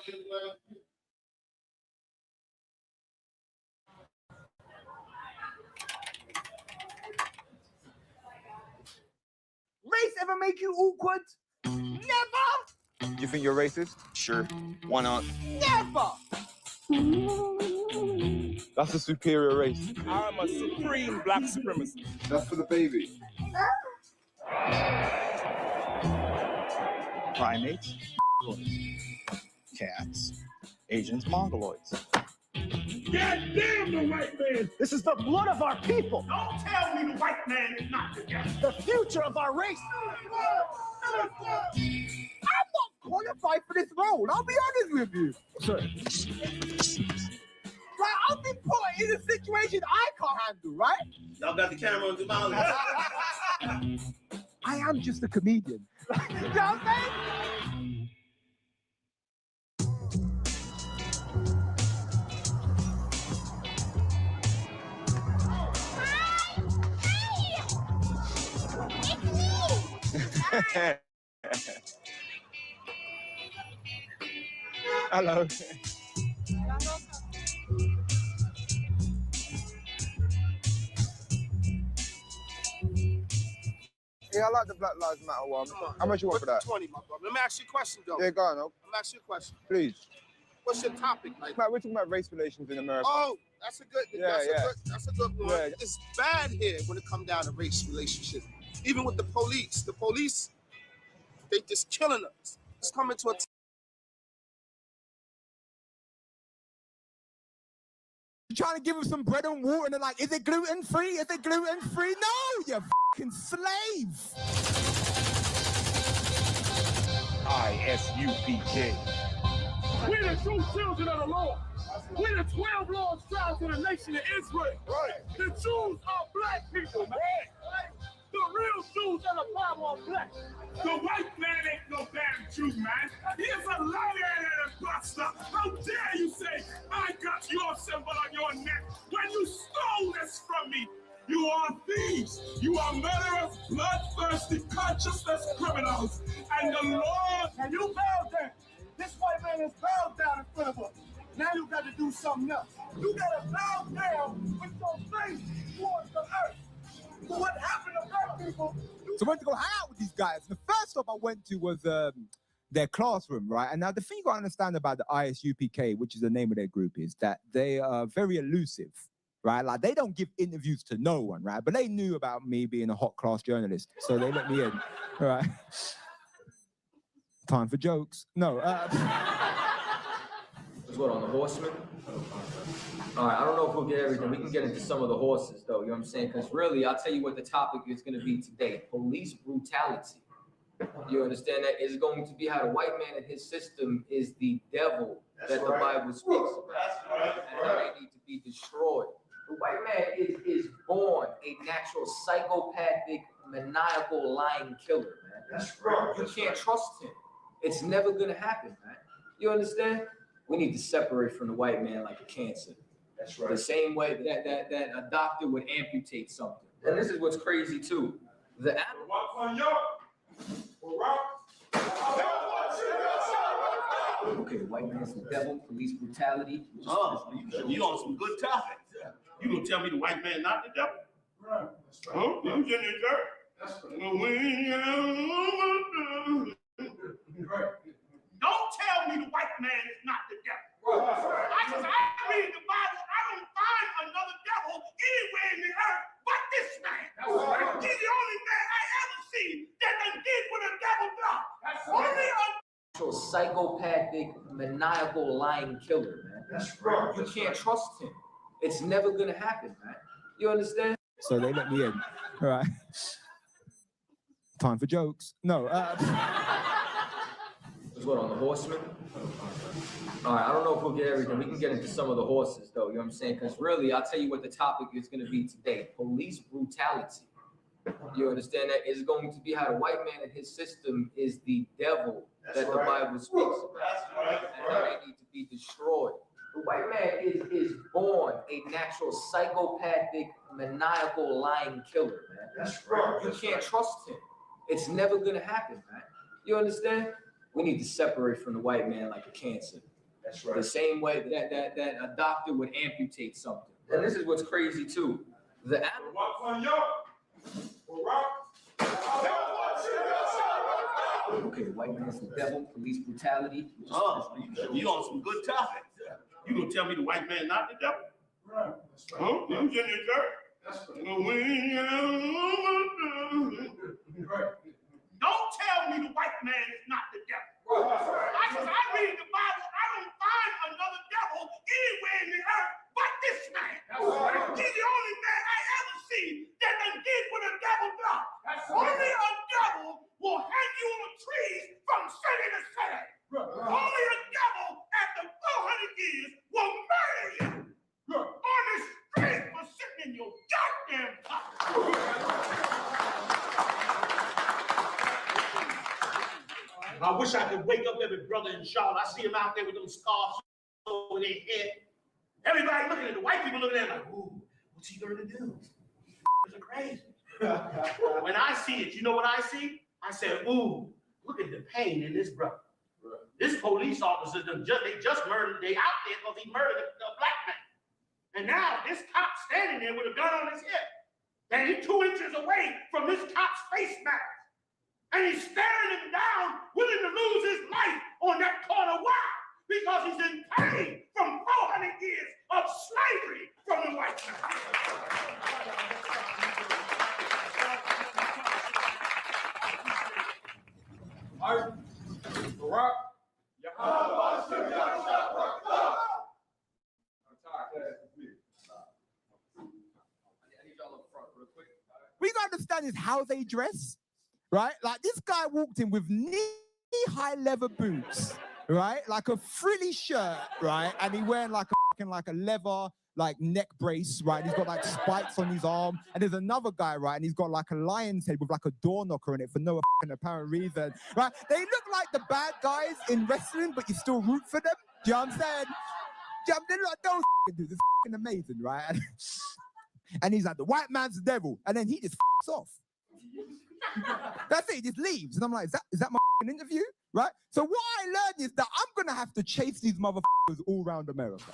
Race ever make you awkward? Never! You think you're racist? Sure. Why not? Never! That's a superior race. I'm a supreme black supremacist. That's for the baby. Primates, cats, Asians, Mongoloids. God damn the white man! This is the blood of our people! Don't tell me the white man is not together. The future of our race! I'm not qualified for this role, I'll be honest with you. Sorry. Like, I've been put in a situation I can't handle, right? Y'all got the camera on the mouth. I am just a comedian. You know what I'm saying? Hello. Yeah, I like the Black Lives Matter one. How much you want for that? 20, my brother. Let me ask you a question, though. Yeah, go on. Let me ask you a question. Please. What's your topic? Like, We're talking about race relations in America. oh, that's a good. That's a good one. Yeah. It's bad here when it comes down to race relationship. Even with the police, they just killing us. It's coming to a. Trying to give them some bread and water, and they're like, is it gluten free? Is it gluten free? No, you fucking slave. I.S.U.P.K. We're the true children of the Lord. We're the 12 lost tribes of the nation of Israel. Right. The Jews are black people, man. Right. The real Jews are the Bible are black. The white man ain't no damn Jew, man. He is a liar and a buster. How dare you say, I got your symbol on your neck when you stole this from me? You are thieves. You are murderers, bloodthirsty, consciousness criminals. And the Lord... And you bow down. This white man is bowed down in front of us. Now you got to do something else. You got to bow down with your face towards the earth. So what happened to black people? So I went to go hang out with these guys. The first stop I went to was their classroom, right? And now the thing you got to understand about the I.S.U.P.K, which is the name of their group, is that they are very elusive, right? Like, they don't give interviews to no one, right? But they knew about me being a hot class journalist, so they let me in, right? Time for jokes. No. What, on the horseman? All right, I don't know if we'll get everything. We can get into some of the horses, though, you know what I'm saying? Because really, I'll tell you what the topic is going to be today. Police brutality. You understand that? Is going to be how the white man and his system is the devil that the Bible speaks about. And how they need to be destroyed. The white man is born a natural psychopathic, maniacal, lying killer, man. That's right. You can't trust him. It's never going to happen, man. You understand? We need to separate from the white man like a cancer. That's right. The same way that a doctor would amputate something. And this is what's crazy too. The okay, the white man's the devil, police brutality. Oh, you on some good topics. You gonna tell me the white man not the devil? Right. Oh, you in your church. That's right. Don't tell me the white man is not the devil. Right. I read the Bible, I don't find another devil anywhere in the earth but this man. Right. He's the only man I ever seen that did what a devil does. Only a psychopathic, maniacal, lying killer, man. That's right. You can't trust him. It's never gonna happen, man. You understand? So they let me in. All right. Time for jokes. No. What, on the horseman? All right, I don't know if we'll get everything. We can get into some of the horses, though, you know what I'm saying? Because really, I'll tell you what the topic is going to be today. Police brutality. You understand that? Is going to be how the white man and his system is the devil that the Bible speaks about. And how they need to be destroyed. The white man is born a natural psychopathic, maniacal, lying killer, man. That's right. You can't trust him. It's never going to happen, man. You understand? We need to separate from the white man like a cancer. That's The same way that a doctor would amputate something. And this is what's crazy too. The Okay, white man's the devil, police brutality. You on some good topics. You gonna tell me the white man not the devil? Right. Huh? You in your church? Don't tell me the white man is not the devil. I read the Bible, I don't find another devil anywhere in the earth but this man. He's the only man I ever see that done did what a devil does. Only a devil will hang you on trees from city to city. Only a devil after 400 years will murder you on the street for sitting in your goddamn pocket. I wish I could wake up every brother in Charlotte. I see him out there with them scarves over their head. Everybody looking at the white people looking at him like, ooh, what's he going to do? Is it crazy? When I see it, you know what I see? I said, ooh, look at the pain in this brother. This police officer, they just murdered, they out there because he murdered a black man. And now this cop standing there with a gun on his hip. And he's 2 inches away from this cop's face mask. And he's staring him down, willing to lose his life on that corner. Why? Because he's in pain from 400 years of slavery from the white man. We gotta understand is how they dress, right? Like this guy walked in with knee-high leather boots, right? Like a frilly shirt, right? And he wearing like a leather neck brace, right? He's got like spikes on his arm. And there's another guy, right? And he's got like a lion's head with like a door knocker in it for no apparent reason, right? They look like the bad guys in wrestling, but you still root for them. Do you know what I'm saying? They're like those dudes. It's amazing, right? And he's like, the white man's the devil. And then he just off. That's it, he just leaves. And I'm like, is that my interview? Right? So what I learned is that I'm gonna have to chase these motherfuckers all around America.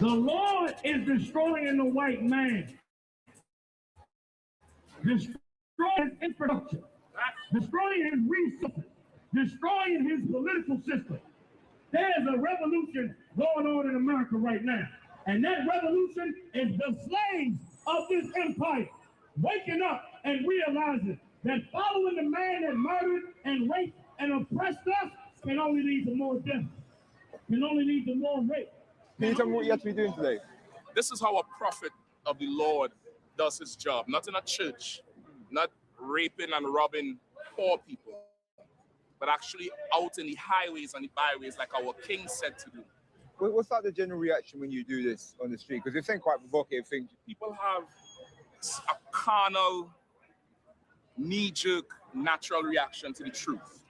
The Lord is destroying the white man, destroying his infrastructure, destroying his resources, destroying his political system. There's a revolution going on in America right now. And that revolution is the slaves of this empire waking up and realizing that following the man that murdered and raped and oppressed us can only lead to more death, can only lead to more rape. Can you tell me what you have to be doing today? This is how a prophet of the Lord does his job, not in a church, not raping and robbing poor people, but actually out in the highways and the byways like our king said to do. What's like the general reaction when you do this on the street? Because you're saying quite provocative things. People have a carnal, knee-jerk, natural reaction to the truth.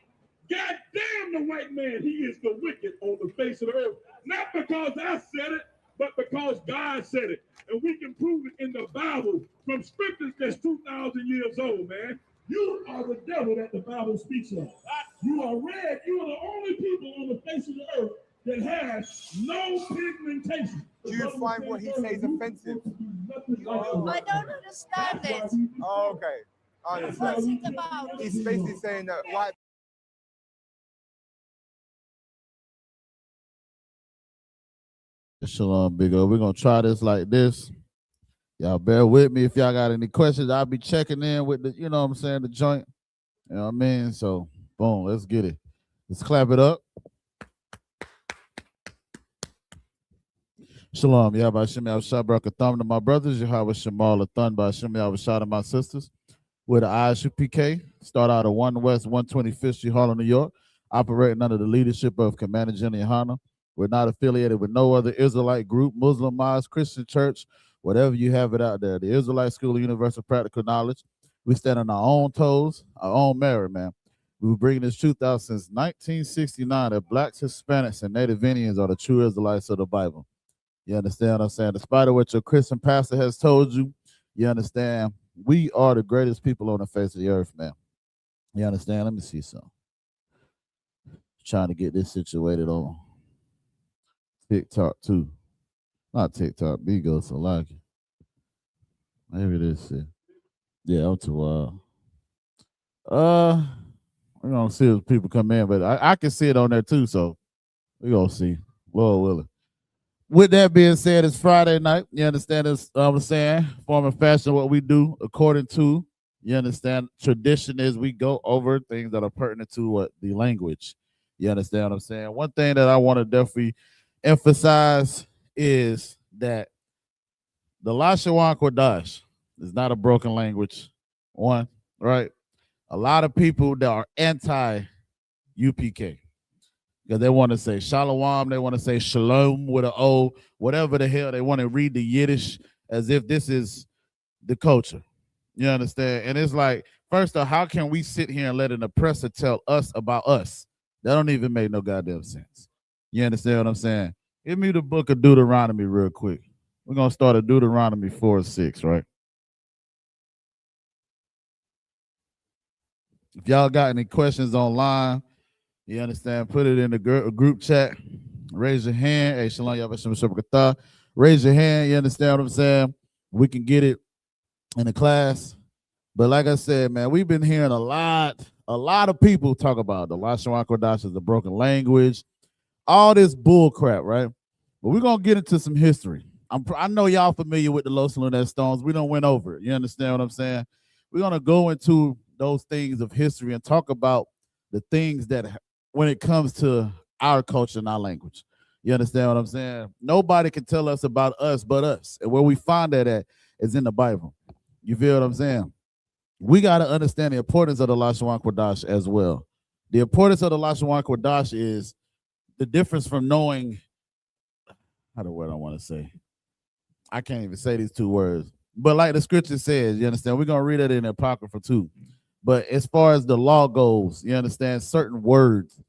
God damn the white man, he is the wicked on the face of the earth. Not because I said it, but because God said it. And we can prove it in the Bible from scriptures that's 2,000 years old, man. You are the devil that the Bible speaks of. You are red. You are the only people on the face of the earth that has no pigmentation. Do you find what he says offensive? I don't understand it. Oh, okay. I understand. What's it about? He's basically saying that white. Shalom, big O. We're gonna try this like this. Y'all bear with me if y'all got any questions. I'll be checking in with the, you know what I'm saying, the joint. You know what I mean? So boom, let's get it. Let's clap it up. Shalom, Yahweh Shem Yahweh Thumb to my brothers, Yahweh Shemal Thun by Shem Yahweh to my sisters. We're the I.S.U.P.K. Start out of 1 West 125th Street, Harlem, New York, operating under the leadership of Commander General YAHANNA. We're not affiliated with no other Israelite group, Muslim, mosque, Christian church, whatever you have it out there. The Israelite School of Universal Practical Knowledge. We stand on our own toes, our own merit, man. We've been bringing this truth out since 1969 that blacks, Hispanics, and Native Indians are the true Israelites of the Bible. You understand what I'm saying? Despite of what your Christian pastor has told you, you understand, we are the greatest people on the face of the earth, man. You understand? Let me see something. Trying to get this situated on TikTok too. Not TikTok, Bigo, so like it. Maybe this shit. Yeah, I'm too wild. We're gonna see if people come in, but I can see it on there too, so we're gonna see. Lord willing. With that being said, it's Friday night. You understand this? I'm saying, form and fashion, what we do according to, you understand, tradition is we go over things that are pertinent to what the language. You understand what I'm saying? One thing that I want to definitely emphasize is that the Lashawan Qadash is not a broken language. One, right? A lot of people that are anti-UPK, because they want to say SHALAM, they want to say SHALOM with an O, whatever the hell. They want to read the Yiddish as if this is the culture. You understand? And it's like, first off, how can we sit here and let an oppressor tell us about us? That don't even make no goddamn sense. You understand what I'm saying? Give me the book of Deuteronomy real quick. We're going to start at Deuteronomy 4:6, right? If y'all got any questions online, you understand, put it in the group chat. Raise your hand. Hey, Shalom, Yahweh, raise your hand. You understand what I'm saying? We can get it in the class. But like I said, man, we've been hearing a lot of people talk about the Lashawan Qadash is a broken language, all this bull crap, right? But we're going to get into some history. I know y'all familiar with the Los Lunas Stones. We don't went over it. You understand what I'm saying? We're going to go into those things of history and talk about the things that when it comes to our culture and our language. You understand what I'm saying? Nobody can tell us about us but us. And where we find that at is in the Bible. You feel what I'm saying? We got to understand the importance of the Lashawan Qadash as well. The importance of the Lashawan Qadash is the difference from knowing, how the word I want to say? I can't even say these two words. But like the scripture says, you understand? We're going to read it in the Apocrypha too. But as far as the law goes, you understand, certain words,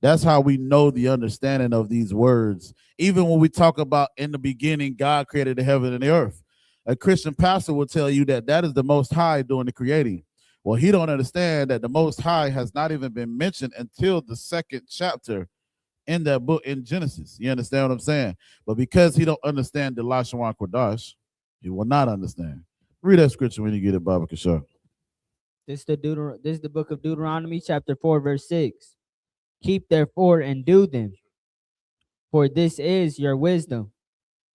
that's how we know the understanding of these words. Even when we talk about in the beginning, God created the heaven and the earth. A Christian pastor will tell you that that is the Most High doing the creating. Well, he don't understand that the Most High has not even been mentioned until the second chapter in that book in Genesis. You understand what I'm saying? But because he don't understand the Lashawan Qadash, he will not understand. Read that scripture when you get it, Baba Kashar. This is the book of Deuteronomy, chapter 4, verse 6. Keep therefore and do them, for this is your wisdom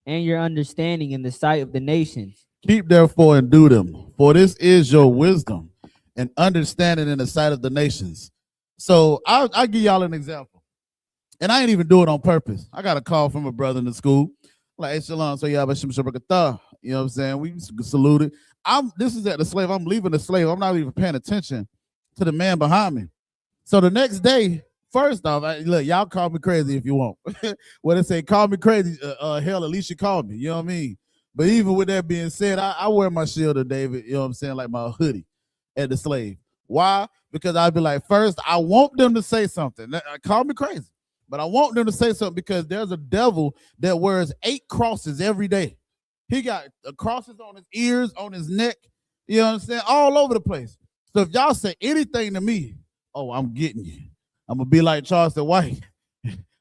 and your understanding in the sight of the nations. Keep therefore and do them, for this is your wisdom and understanding in the sight of the nations. So I'll give y'all an example. And I ain't even do it on purpose. I got a call from a brother in the school. Like, hey, Shalom, so Yahweh Shem Shabbat. You know what I'm saying? We saluted. This is at the slave. I'm leaving the slave. I'm not even paying attention to the man behind me. So the next day, first off, look, y'all call me crazy if you want. When they say call me crazy, hell, at least you call me. You know what I mean? But even with that being said, I wear my shield of David, you know what I'm saying, like my hoodie at the slave. Why? Because I'd be like, first, I want them to say something. Call me crazy. But I want them to say something because there's a devil that wears 8 crosses every day. He got crosses on his ears, on his neck, you know what I'm saying, all over the place. So if y'all say anything to me, oh, I'm getting you. I'm going to be like Charleston White.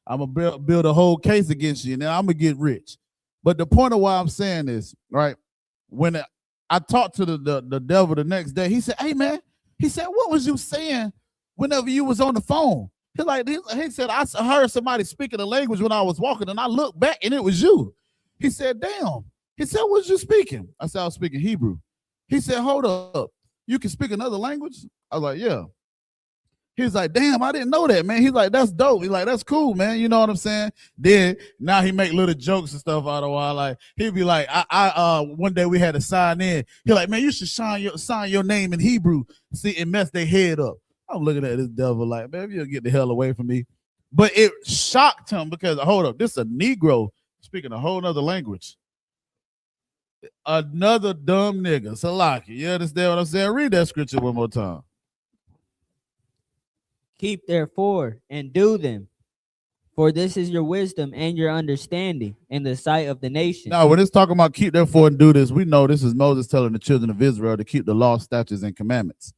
I'm going to build a whole case against you, and then I'm going to get rich. But the point of why I'm saying this, right, when I talked to the devil the next day, he said, hey, man, he said, what was you saying whenever you was on the phone? He said, I heard somebody speaking a language when I was walking, and I looked back, and it was you. He said, damn. He said, what was you speaking? I said, I was speaking Hebrew. He said, hold up. You can speak another language? I was like, yeah. He's like, damn, I didn't know that, man. He's like, that's dope. He's like, that's cool, man. You know what I'm saying? Then now he make little jokes and stuff out of a while. Like, he'd be like, one day we had to sign in. He's like, man, you should sign your name in Hebrew, see, and mess their head up. I'm looking at this devil like, man, if you'll get the hell away from me. But it shocked him because, hold up, this is a Negro speaking a whole nother language. Another dumb nigga, Salaki. You understand what I'm saying? Read that scripture one more time. Keep therefore and do them, for this is your wisdom and your understanding in the sight of the nation. Now, when it's talking about keep therefore and do this, we know this is Moses telling the children of Israel to keep the law, statutes, and commandments.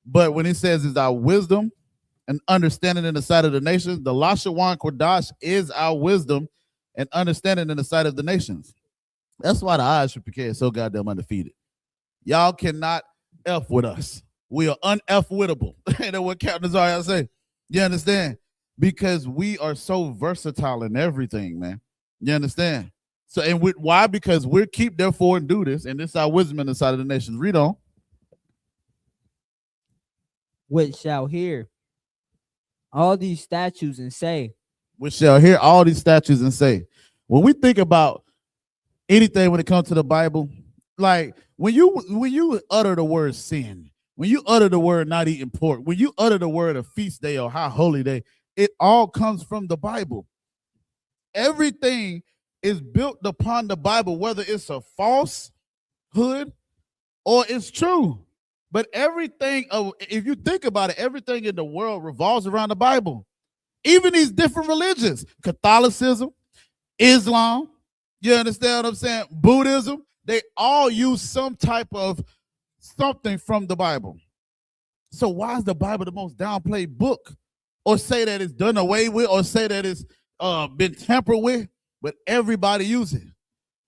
But when he says is our wisdom and understanding in the sight of the nations, the Lashawan Qadash is our wisdom and understanding in the sight of the nations. That's why the I.S.U.P.K is so goddamn undefeated. Y'all cannot F with us. We are un-F-wittable. That's what Captain Zariah say. You understand? Because we are so versatile in everything, man. You understand? So, and why? Because we keep therefore and do this, and this is our wisdom in the sight of the nations. Read on. Which shall hear all these statutes and say. Which shall hear all these statutes and say. When we think about anything when it comes to the Bible, like when you utter the word sin, when you utter the word not eating pork, when you utter the word of feast day or high holy day, it all comes from the Bible. Everything is built upon the Bible, whether it's a falsehood or it's true. But everything, if you think about it, everything in the world revolves around the Bible. Even these different religions, Catholicism, Islam, you understand what I'm saying? Buddhism, they all use some type of something from the Bible. So why is the Bible the most downplayed book? Or say that it's done away with, or say that it's been tampered with, but everybody uses it.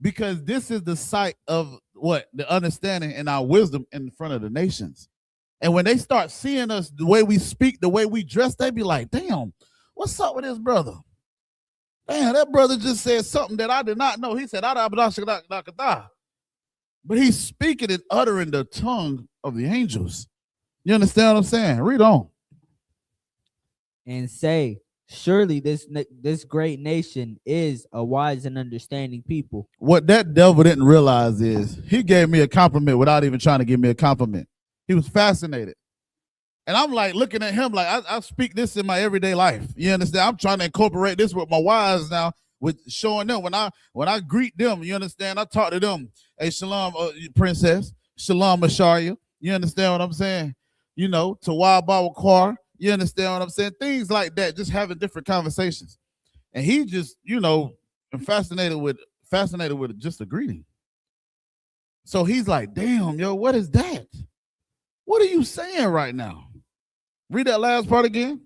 Because this is the sight of what? The understanding and our wisdom in front of the nations. And when they start seeing us, the way we speak, the way we dress, they be like, damn, what's up with this brother? Damn, that brother just said something that I did not know. He said, but he's speaking and uttering the tongue of the angels. You understand what I'm saying? Read on. And say, surely this great nation is a wise and understanding people. What that devil didn't realize is he gave me a compliment without even trying to give me a compliment. He was fascinated. And I'm like looking at him like I speak this in my everyday life. You understand? I'm trying to incorporate this with my wives now, with showing them when I greet them. You understand? I talk to them. Hey, shalom, princess. Shalom, Asharia. You understand what I'm saying? You know, Tawab Bawakwar. You understand what I'm saying? Things like that, just having different conversations. And he just, you know, fascinated with just a greeting. So he's like, damn, yo, what is that? What are you saying right now? Read that last part again.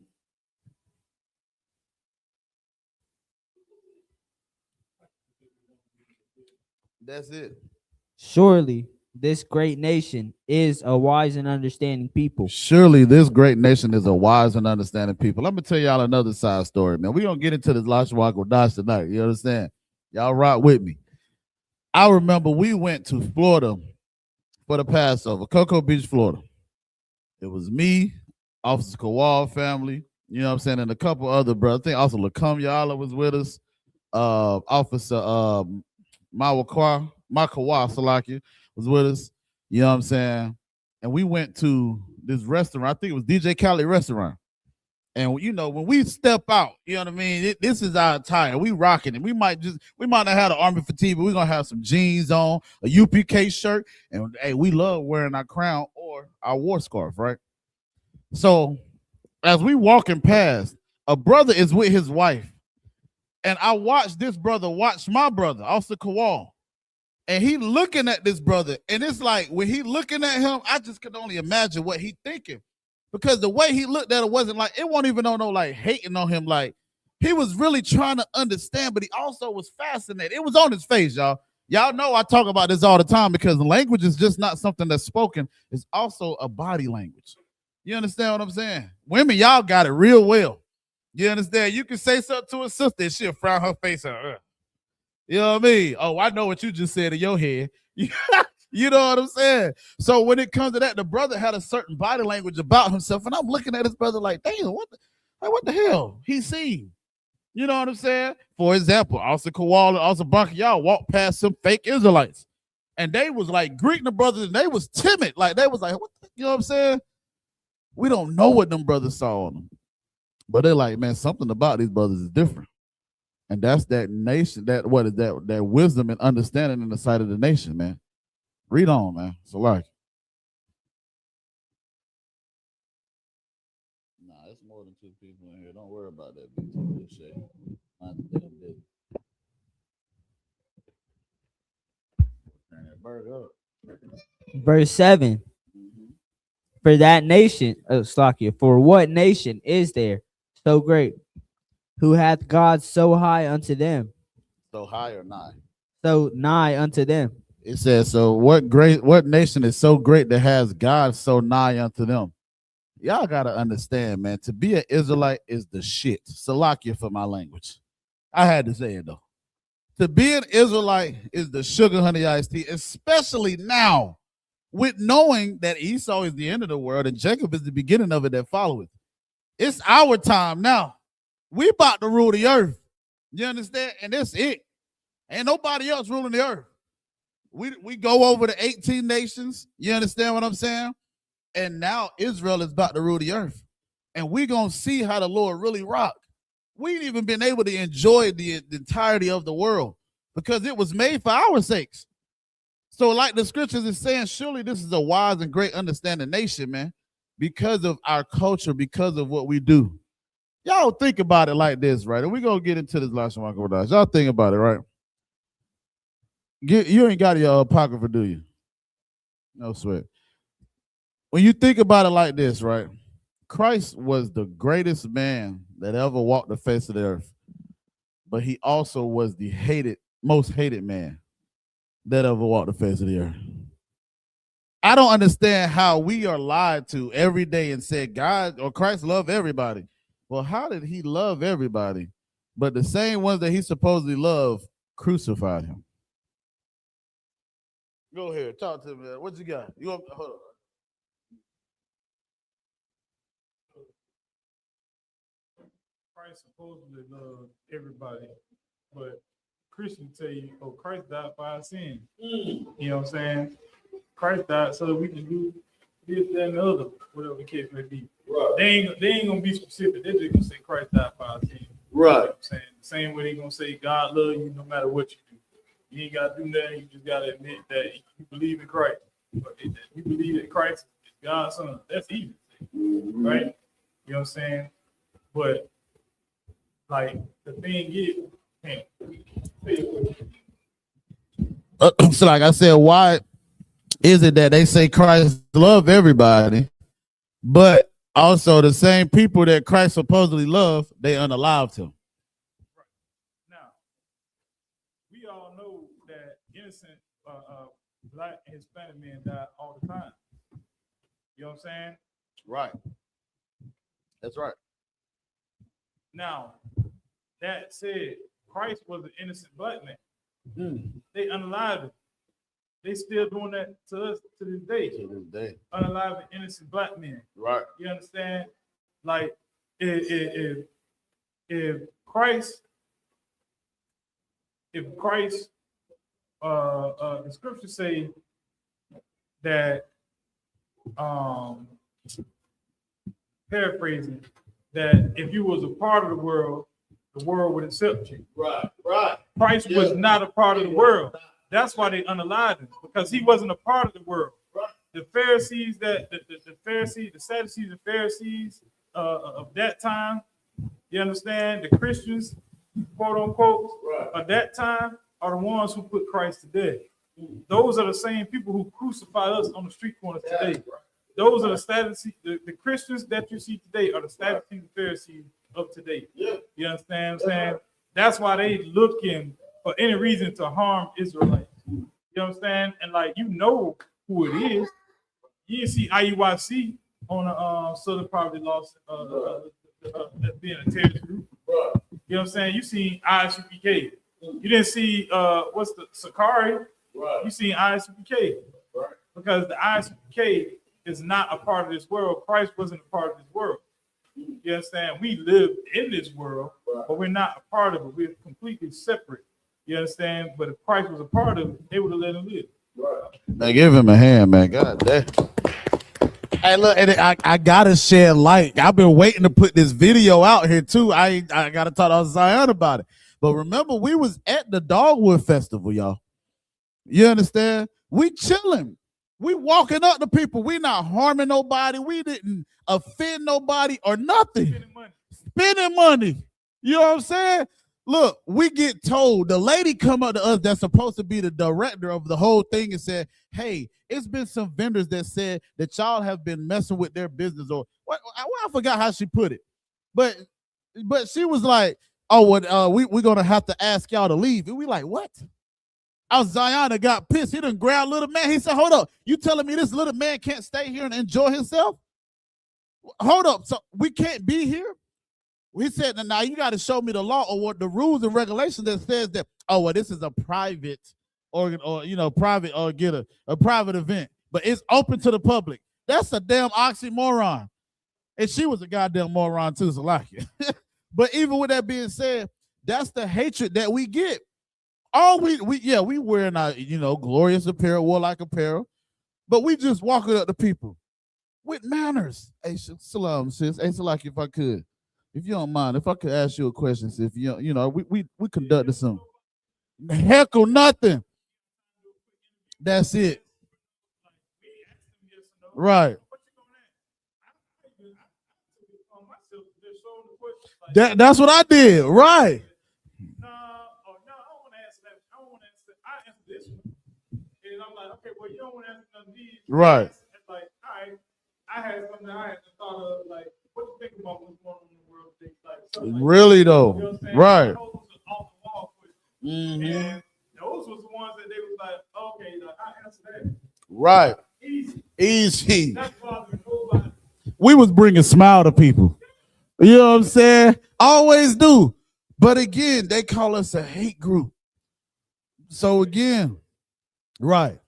That's it. Surely this great nation is a wise and understanding people. Surely this great nation is a wise and understanding people. Let me tell y'all another side story, man. We're going to get into this Lashawan Qadash tonight. You understand? Y'all rock with me. I remember we went to Florida for the Passover, Cocoa Beach, Florida. It was me, Officer Kowal family, you know what I'm saying, and a couple other brothers. I think also Lacum Yala was with us. Officer Makawa Salaki was with us. You know what I'm saying? And we went to this restaurant. I think it was DJ Khaled restaurant. And you know, when we step out, you know what I mean? This is our attire. We rocking it. We might not have the army fatigue, but we're gonna have some jeans on, a UPK shirt, and hey, we love wearing our crown or our war scarf, right? So as we walking past, a brother is with his wife, and I watched this brother watch my brother, Officer Kowal. And he looking at this brother, and it's like when he looking at him, I just could only imagine what he thinking, because the way he looked at it wasn't like, it wasn't even no like hating on him. Like he was really trying to understand, but he also was fascinated. It was on his face, y'all. Y'all know I talk about this all the time because language is just not something that's spoken. It's also a body language. You understand what I'm saying? Women, y'all got it real well. You understand? You can say something to a sister and she'll frown her face out. You know what I mean? Oh, I know what you just said in your head. You know what I'm saying? So when it comes to that, the brother had a certain body language about himself, and I'm looking at his brother like, damn, what the hell he seen? You know what I'm saying? For example, also Kowal, also Bunker, y'all walked past some fake Israelites, and they was like greeting the brothers, and they was timid. Like they was like, what you know what I'm saying? We don't know what them brothers saw on them. But they're like, man, something about these brothers is different. And that's that nation, that what is that wisdom and understanding in the sight of the nation, man. Read on, man. So like. Nah, it's more than 2 people in here. Don't worry about that. Turn that bird up. Verse 7. For that nation, Slakia, for what nation is there so great, who hath God so high unto them? So high or nigh? So nigh unto them. It says, so what nation is so great that has God so nigh unto them? Y'all gotta understand, man. To be an Israelite is the shit. Salakia for my language. I had to say it though. To be an Israelite is the sugar honey iced tea, especially now, with knowing that Esau is the end of the world and Jacob is the beginning of it that followeth. It's our time now. We about to rule the earth. You understand? And that's it. Ain't nobody else ruling the earth. We go over the 18 nations. You understand what I'm saying? And now Israel is about to rule the earth. And we're going to see how the Lord really rock. We ain't even been able to enjoy the entirety of the world because it was made for our sakes. So like the scriptures is saying, surely this is a wise and great understanding nation, man, because of our culture, because of what we do. Y'all think about it like this, right? And we're going to get into this Lashawan Qadash. Y'all think about it, right? You ain't got your apocrypha, do you? No sweat. When you think about it like this, right? Christ was the greatest man that ever walked the face of the earth, but he also was the most hated man that ever walked the face of the earth. I don't understand how we are lied to every day and said God or Christ loved everybody. Well, how did he love everybody? But the same ones that he supposedly loved crucified him. Go ahead, talk to me. What you got? You want, hold on. Christ supposedly loved everybody, but Christians tell you, oh, Christ died for our sin. You know what I'm saying? Christ died so that we can do this, that, and the other, whatever the case may be. Right. They ain't gonna be specific. They're just gonna say Christ died for our sin. Right. You know what I'm saying? The same way they're gonna say God love you no matter what you do. You ain't gotta do nothing. You just gotta admit that you believe in Christ. But if you believe that Christ is God's son. That's easy, right? You know what I'm saying? But like the thing is, so like I said, why is it that they say Christ love everybody, but also the same people that Christ supposedly loved, they unalived him? Right. Now, we all know that innocent Black and Hispanic men die all the time. You know what I'm saying? Right. That's right. Now, that said, Christ was an innocent Black man. They unalived him. They still doing that to us to this day. To this day. Unalive innocent Black men. Right. You understand? Like if Christ, the scriptures say that, paraphrasing, that if you was a part of the world would accept you. Right, right. Christ was not a part of the world. That's why they unalived him, because he wasn't a part of the world. Right. The Pharisees, the Sadducees and Pharisees of that time, you understand, the Christians, quote unquote, right, of that time are the ones who put Christ to death. Those are the same people who crucify us on the street corners today. Those are the Sadducees, the Christians that you see today are the Sadducees and Pharisees of today. Yeah. You understand what I'm saying? That's why they looking for any reason to harm Israelites. You know what I'm saying? And like, you know who it is. You didn't see I.U.P.K on the Southern Poverty Law that's being a terrorist group. You know what I'm saying? You seen I.S.U.P.K. You didn't see what's the Sakari? You seen I.S.U.P.K. Because the I.S.U.P.K is not a part of this world. Christ wasn't a part of this world. You understand? We live in this world, but we're not a part of it. We're completely separate. You understand? But if Christ was a part of it, they would have let him live. Man, give him a hand, man. God damn. Hey, look, and I gotta shed light. I've been waiting to put this video out here too. I gotta talk to Zion about it. But remember, we was at the Dogwood Festival, y'all. You understand? We chilling. We walking up to people. We not harming nobody. We didn't offend nobody or nothing. Spending money. You know what I'm saying? Look, we get told, the lady come up to us that's supposed to be the director of the whole thing and said, hey, it's been some vendors that said that y'all have been messing with their business, or what, I forgot how she put it. But she was like, oh, well, we're going to have to ask y'all to leave. And we like, what? Our Zion got pissed. He done grabbed little man. He said, hold up. You telling me this little man can't stay here and enjoy himself? Hold up. So we can't be here? We said, now you got to show me the law or what the rules and regulations that says that, oh, well, this is a private organ or, you know, private or get a private event, but it's open to the public. That's a damn oxymoron. And she was a goddamn moron too, so like it. But even with that being said, that's the hatred that we get. All we wearing our, you know, glorious apparel, warlike apparel, but we just walking up to people with manners. Hey, shalom, sis. Hey, Salaki, if I could. If you don't mind, if I could ask you a question, if you know, we conducted some heckle nothing. That's it. Right. That's what I did. Right. No, I don't want to answer that. I don't want to answer that. I answer this one. And I'm like, okay, well, you don't want to answer none of these. Right. It's like, all right, I had something I had to thought of, like, what you think about what's going on in the world today? Like, really like, though. You know what I'm saying? Right. Those was off the wall quick. And those was the ones that they was like, okay, I answer that. Right. Easy. That's why nobody. We was bringing smile to people. You know what I'm saying? Always do. But again, they call us a hate group. So again, right.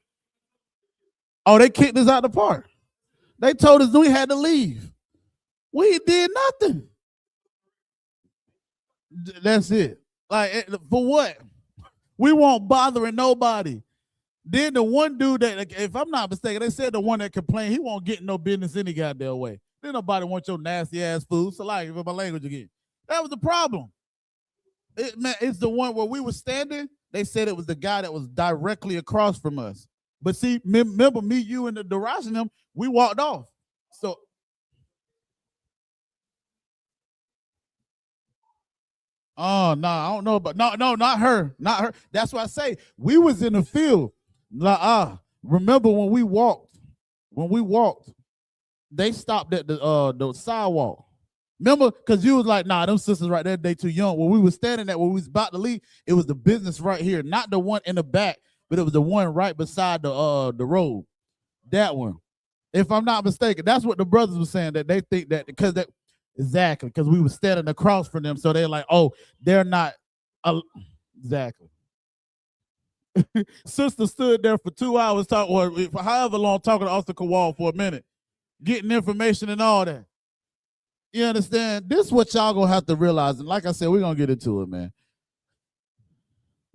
Oh, they kicked us out the park. They told us we had to leave. We did nothing. That's it. Like, for what? We won't bothering nobody. Then the one dude that, if I'm not mistaken, they said the one that complained, he won't get no business any goddamn way. Then nobody wants your nasty ass food. So like, for my language again, that was the problem. It's the one where we were standing. They said it was the guy that was directly across from us. But see, remember me, you, and the Darash and them, we walked off. So. Oh, no, I don't know about, no, not her. That's why I say we was in the field. Remember when we walked, they stopped at the sidewalk. Remember, because you was like, nah, them sisters right there, they too young. When we was standing at, when we was about to leave, it was the business right here, not the one in the back, but it was the one right beside the road. That one. If I'm not mistaken, that's what the brothers were saying, that they think that because that exactly, because we were standing across from them, so they're like, oh, they're not exactly. Sister stood there for 2 hours talking, or for however long, talking to obstacle wall for a minute, getting information and all that. You understand? This is what y'all gonna have to realize. And like I said, we're gonna get into it, man.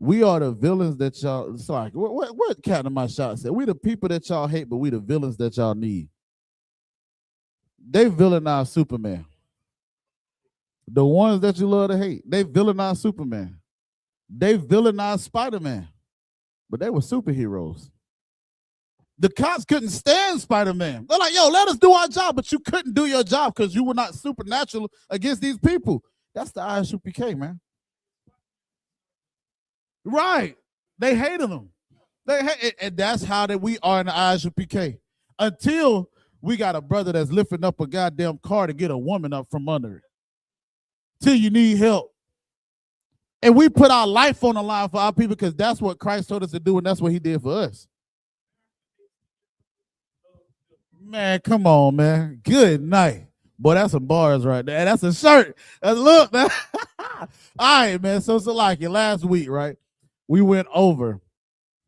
We are the villains that y'all, sorry, what Captain My Shot said? We the people that y'all hate, but we the villains that y'all need. They villainize Superman. The ones that you love to hate, they villainize Superman. They villainize Spider-Man. But they were superheroes. The cops couldn't stand Spider-Man. They're like, yo, let us do our job, but you couldn't do your job because you were not supernatural against these people. That's the I.S.U.P.K, man. Right. They hated them. They hate, and that's how that we are in the I.S.U.P.K. Until we got a brother that's lifting up a goddamn car to get a woman up from under it. Till you need help. And we put our life on the line for our people because that's what Christ told us to do, and that's what he did for us. Man, come on, man. Good night. Boy, that's some bars right there. That's a shirt. Look. All right, man. So like last week, right? We went over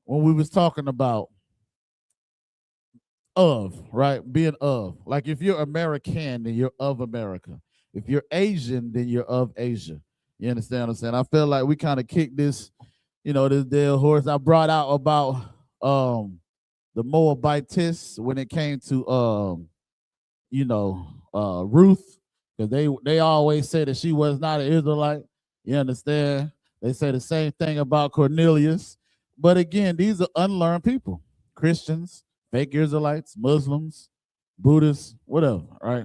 when we was talking about right? Being of. Like if you're American, then you're of America. If you're Asian, then you're of Asia. You understand what I'm saying? I feel like we kind of kicked this, this dead horse. I brought out about the Moabitists when it came to Ruth, because they always say that she was not an Israelite. You understand? They say the same thing about Cornelius. But again, these are unlearned people. Christians, fake Israelites, Muslims, Buddhists, whatever, right?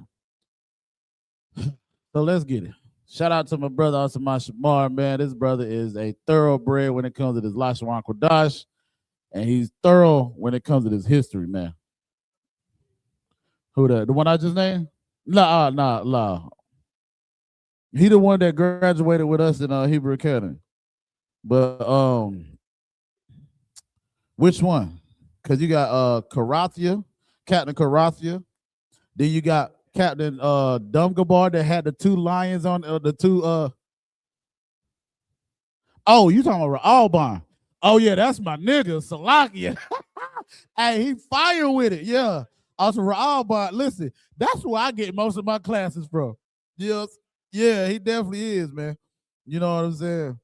So let's get it. Shout out to my brother, Asamah Shamar, man. This brother is a thoroughbred when it comes to this Lashawan Qadash, and he's thorough when it comes to this history, man. Who that? The one I just named? Nah. He the one that graduated with us in Hebrew Academy. But which one? Because you got Karathia, Captain Karathia. Then you got Captain Dumgabar that had the two lions on the two oh, you talking about Alban. Oh yeah, that's my nigga, Salakia. Hey, he fire with it. Yeah. Also Alban. Listen, that's where I get most of my classes from. Yes. Yeah, he definitely is, man. You know what I'm saying?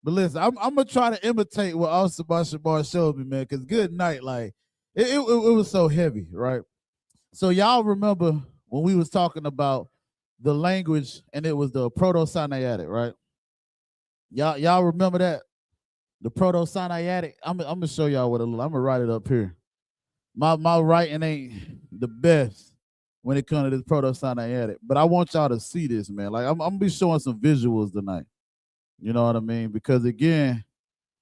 But listen, I'm gonna try to imitate what Al-Sabah Shabar showed me, man, because good night, like it was so heavy, right? So y'all remember when we was talking about the language and it was the Proto-Sinaitic, right? Y'all remember that? The Proto-Sinaitic. I'm gonna show y'all what it looks. I'm gonna write it up here. My writing ain't the best when it comes to this Proto-Sinaitic, but I want y'all to see this, man. Like I'm gonna be showing some visuals tonight. You know what I mean? Because again,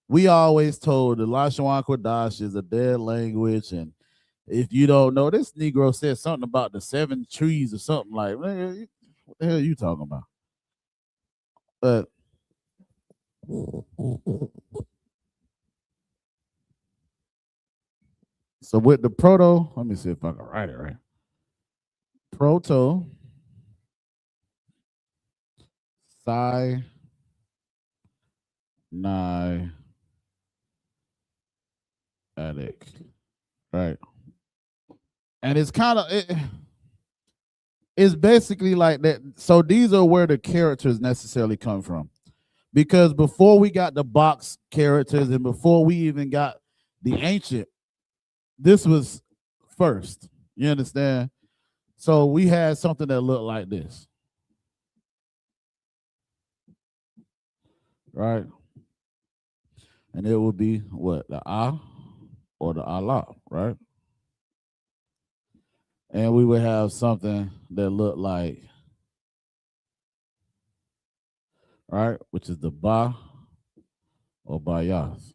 we always told the Lashawan Qadash is a dead language, and if you don't know, this Negro said something about the 7 trees or something like, man, what the hell are you talking about? But so with the proto, let me see if I can write it right. Proto Sinaitic, right? And it's kind of it's basically like that. So these are where the characters necessarily come from, because before we got the box characters and before we even got the ancient, this was first. You understand? So we had something that looked like this, right? And it would be what, the Ah or the Allah, right? And we would have something that looked like, right, which is the Ba or Bayas.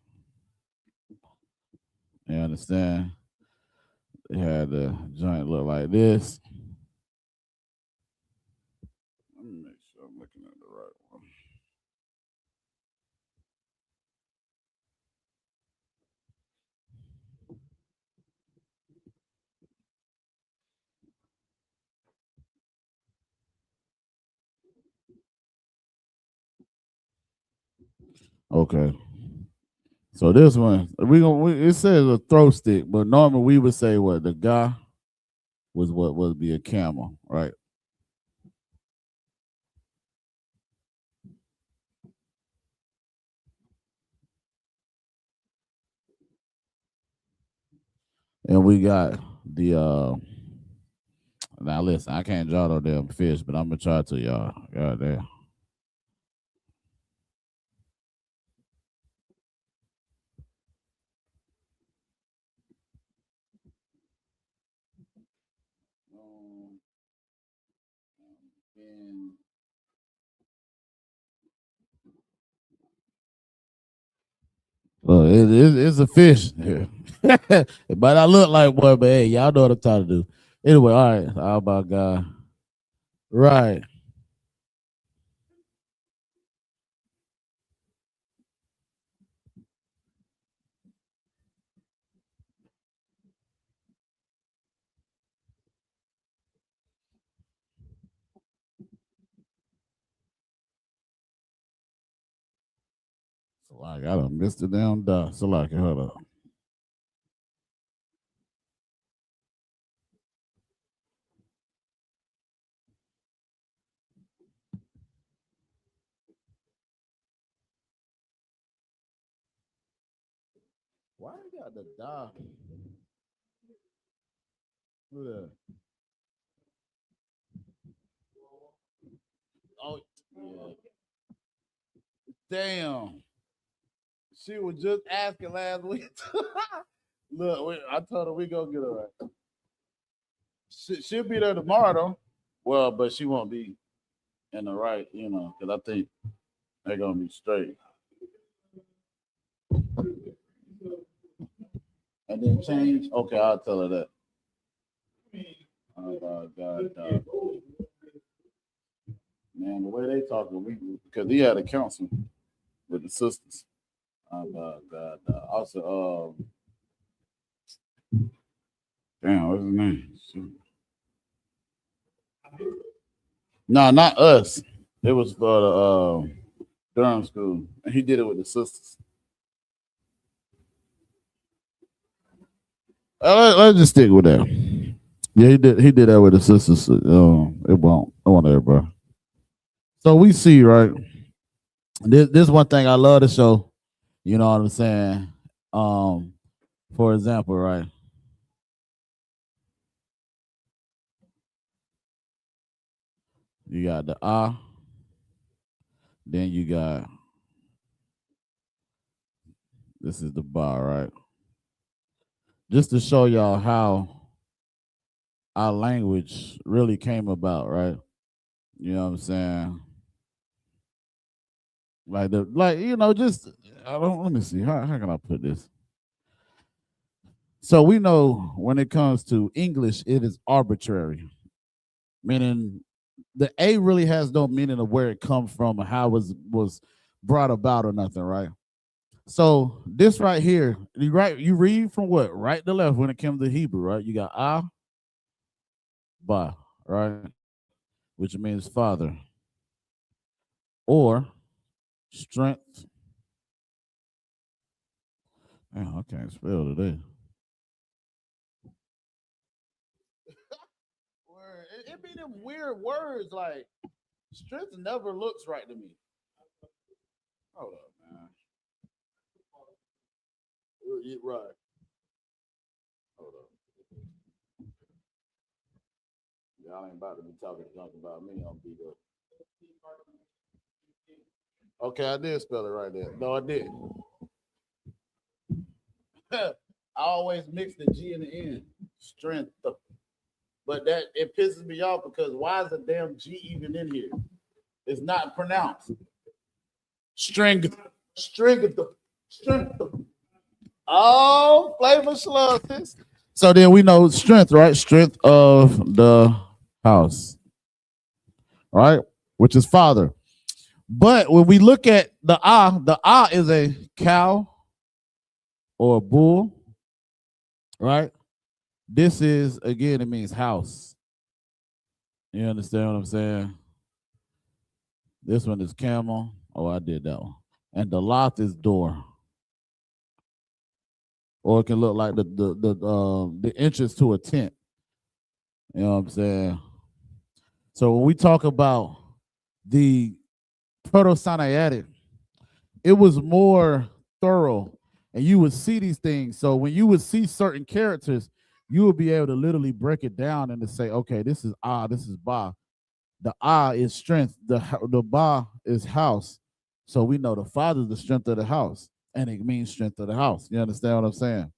You understand? They had the joint look like this. Let me make sure I'm looking at the right one. Okay. So this one, it says a throw stick, but normally we would say what the guy was what would be a camel, right? And we got the now listen, I can't draw no damn fish, but I'm gonna try to, y'all. God damn. Well, it's a fish. It might not look like one, but hey, y'all know what I'm trying to do. Anyway, all right. How about God? Right. So like I done missed the damn dot. So like, hold up. Why you got the dot? Who that? Oh, yeah. Damn. She was just asking last week. Look, I told her we gonna get her right. She'll be there tomorrow though. Well, but she won't be in the right, you know, because I think they're gonna be straight. And then change. Okay, I'll tell her that. Oh God, dog. Man, the way they talking, because he had a council with the sisters. Oh God, dog. Also, damn, what's his name? Shoot. No, not us. It was for the Durham school. And he did it with the sisters. Let's just stick with that. Yeah, he did. He did that with the sisters. It won't everybody. So we see, right? This one thing I love to show. You know what I'm saying? For example, right? You got the ah, then you got this is the bar, right? Just to show y'all how our language really came about, right? You know what I'm saying? Just let me see. How can I put this? So we know when it comes to English, it is arbitrary, meaning the A really has no meaning of where it comes from or how it was brought about or nothing, right? So this right here, you read from what? Right to left when it comes to Hebrew, right? You got ah, ba, right? Which means father. Or strength. Man, I can't spell today. It be them weird words like strength never looks right to me. Hold up, man. Right. Hold up. Y'all ain't about to be talking junk about me on beat up. Okay, I did spell it right there. No, I didn't. I always mix the G and the N. Strength. But that it pisses me off because why is the damn G even in here? It's not pronounced. Strength. Oh, flavor slugs. So then we know strength, right? Strength of the house, right? Which is father. But when we look at the ah is a cow or a bull, right? This is, again, it means house. You understand what I'm saying? This one is camel. Oh, I did that one. And the lot is door. Or it can look like the entrance to a tent. You know what I'm saying? So when we talk about the Proto-Sinaitic, it was more thorough, and you would see these things. So when you would see certain characters, you would be able to literally break it down and to say, okay, this is ah, this is ba. The ah is strength. The ba is house. So we know the father is the strength of the house, and it means strength of the house. You understand what I'm saying?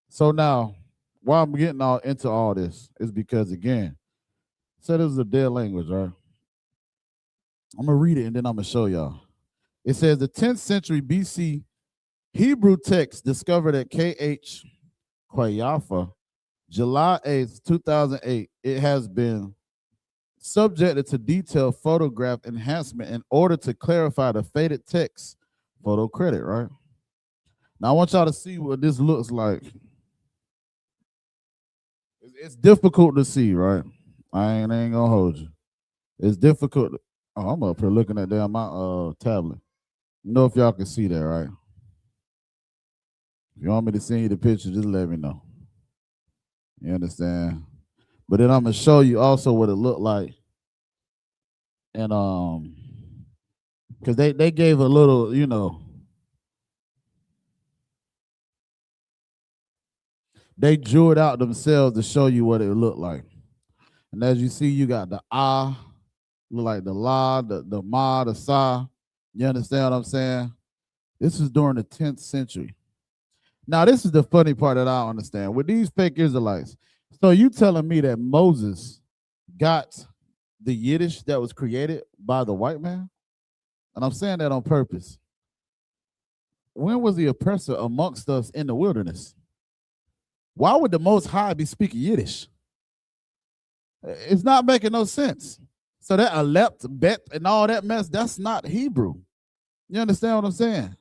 So now, why I'm getting all into all this is because, again, so this is a dead language, right? I'm gonna read it and then I'm gonna show y'all. It says the 10th century BC Hebrew text discovered at KH Qayafa, July 8th, 2008. It has been subjected to detailed photograph enhancement in order to clarify the faded text. Photo credit, right? Now I want y'all to see what this looks like. It's difficult to see, right? I ain't gonna hold you. It's difficult. Oh, I'm up here looking at that on my tablet. You know if y'all can see that, right? If you want me to send you the picture, just let me know. You understand? But then I'm gonna show you also what it looked like. And because they gave a little, you know, they drew it out themselves to show you what it looked like. And as you see, you got the ah, Look like the La, the Ma, the Sa. You understand what I'm saying? This is during the 10th century. Now, this is the funny part that I don't understand. With these fake Israelites, so you telling me that Moses got the Yiddish that was created by the white man? And I'm saying that on purpose. When was the oppressor amongst us in the wilderness? Why would the Most High be speaking Yiddish? It's not making no sense. So that alept, bet, and all that mess, that's not Hebrew. You understand what I'm saying?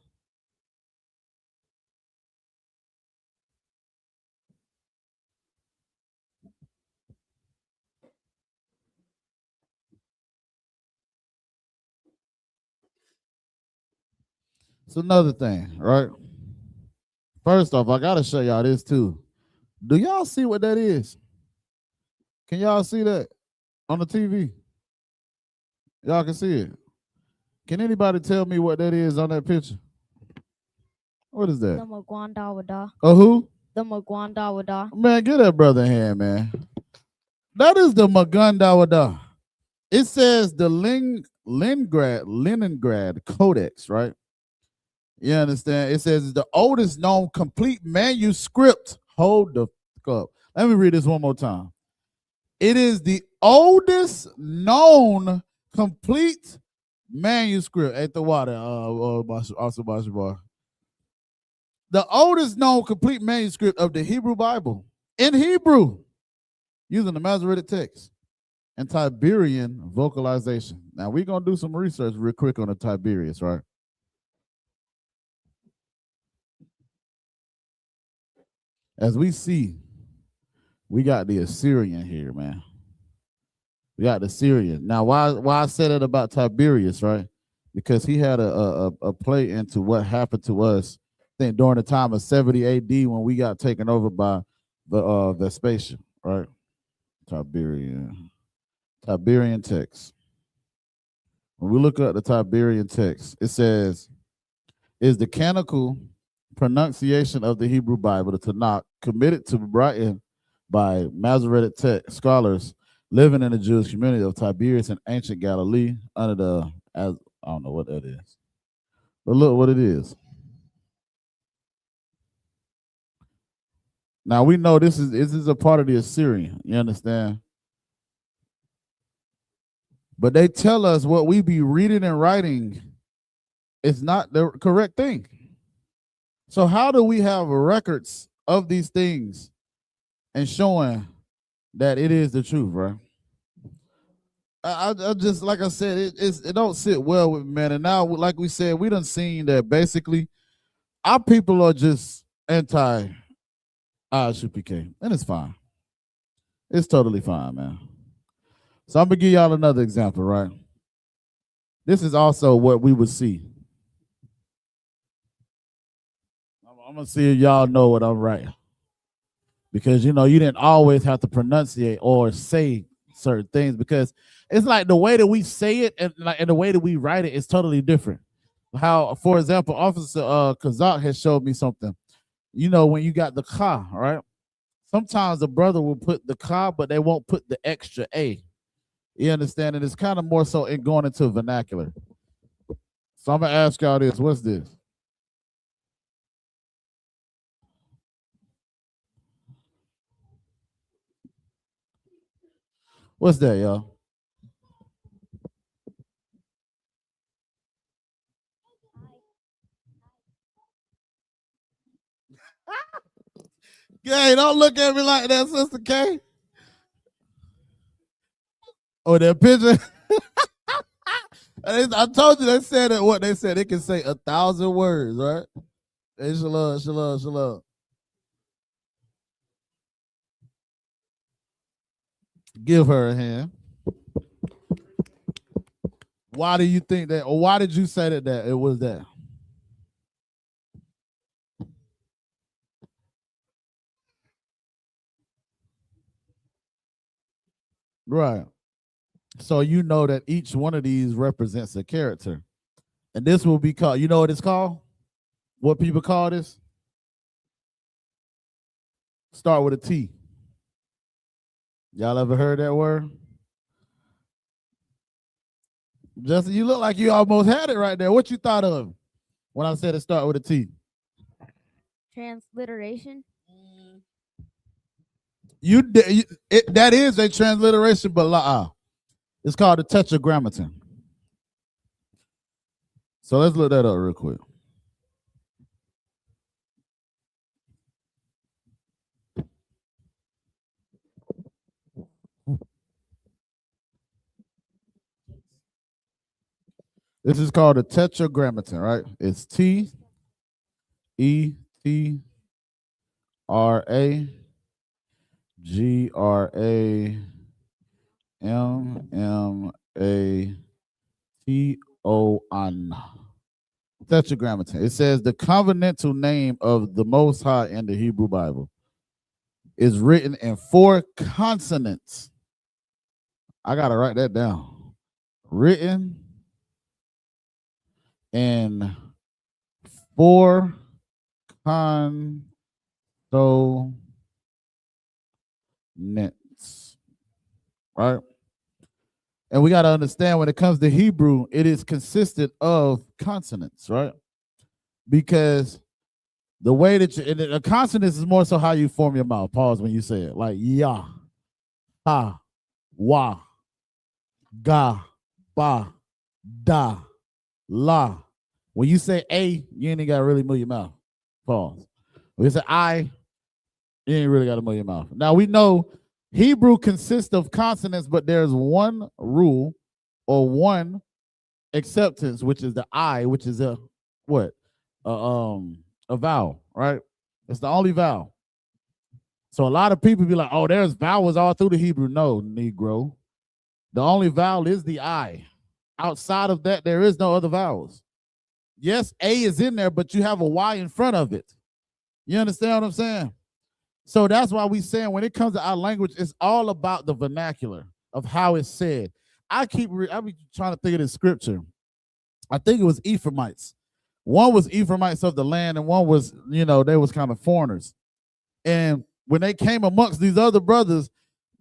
It's another thing, right? First off, I gotta show y'all this too. Do y'all see what that is? Can y'all see that on the TV? Y'all can see it. Can anybody tell me what that is on that picture? What is that? The Magwandawada. Oh, who? The Magwandawada. Man, get that brother in hand, man. That is the Magandawada. It says the Leningrad Codex, right? You understand? It says it's the oldest known complete manuscript. Hold the fuck up. Let me read this one more time. It is the oldest known complete manuscript. At the water. The oldest known complete manuscript of the Hebrew Bible in Hebrew, using the Masoretic text and Tiberian vocalization. Now we're gonna do some research real quick on the Tiberius, right? As we see, we got the Assyrian here, man. We got the Assyrian. Now, why I said it about Tiberius, right? Because he had a play into what happened to us, I think during the time of 70 AD when we got taken over by the Vespasian, right? Tiberian text. When we look at the Tiberian text, it says, is the canonical pronunciation of the Hebrew Bible, the Tanakh, committed to writing by Masoretic text scholars living in the Jewish community of Tiberias in ancient Galilee under the, I don't know what that is, but look what it is. Now we know this is a part of the Assyrian, you understand? But they tell us what we be reading and writing is not the correct thing. So how do we have records of these things and showing that it is the truth, right? I just, like I said, it don't sit well with me, man. And now, like we said, we done seen that basically our people are just anti I.S.U.P.K, and it's fine. It's totally fine, man. So I'm gonna give y'all another example, right? This is also what we would see. I'm gonna see if y'all know what I'm right. Because you know, you didn't always have to pronunciate or say certain things, because it's like the way that we say it and the way that we write it is totally different. How, for example, Officer Kazak has showed me something. You know, when you got the ka, right? Sometimes the brother will put the ka, but they won't put the extra a. You understand? And it's kind of more so in going into vernacular. So I'm gonna ask y'all this. What's this? What's that, y'all? Hey, don't look at me like that, Sister K. Oh, that picture. I told you they said that what they said. They can say 1,000 words, right? Hey, shalom. Give her a hand. Why do you think that, or why did you say that it was that? Right. So you know that each one of these represents a character. And this will be called, you know what it's called? What people call this? Start with a T. Y'all ever heard that word? Justin, you look like you almost had it right there. What you thought of when I said it start with a T? Transliteration. That is a transliteration, but it's called the Tetragrammaton. So let's look that up real quick. This is called the Tetragrammaton, right? It's Tetragrammaton. Tetragrammaton. It says the covenantal name of the Most High in the Hebrew Bible is written in 4 consonants. I gotta write that down. Written in 4 consonants, right? And we got to understand when it comes to Hebrew, it is consisted of consonants, right? Because the way that a consonant is more so how you form your mouth. Pause when you say it, like ya, ha, wa, ga, ba, da, la. When you say a, you ain't got to really move your mouth. Pause. When you say I, you ain't really got to move your mouth. Now we know Hebrew consists of consonants, but there's one rule or one acceptance, which is the I, which is a what? A vowel, right? It's the only vowel. So a lot of people be like, oh, there's vowels all through the Hebrew. No, Negro. The only vowel is the I. Outside of that, there is no other vowels. Yes, A is in there, but you have a Y in front of it. You understand what I'm saying? So that's why we saying when it comes to our language, it's all about the vernacular of how it's said. I be trying to think of the scripture. I think it was Ephraimites. One was Ephraimites of the land, and one was, they was kind of foreigners. And when they came amongst these other brothers,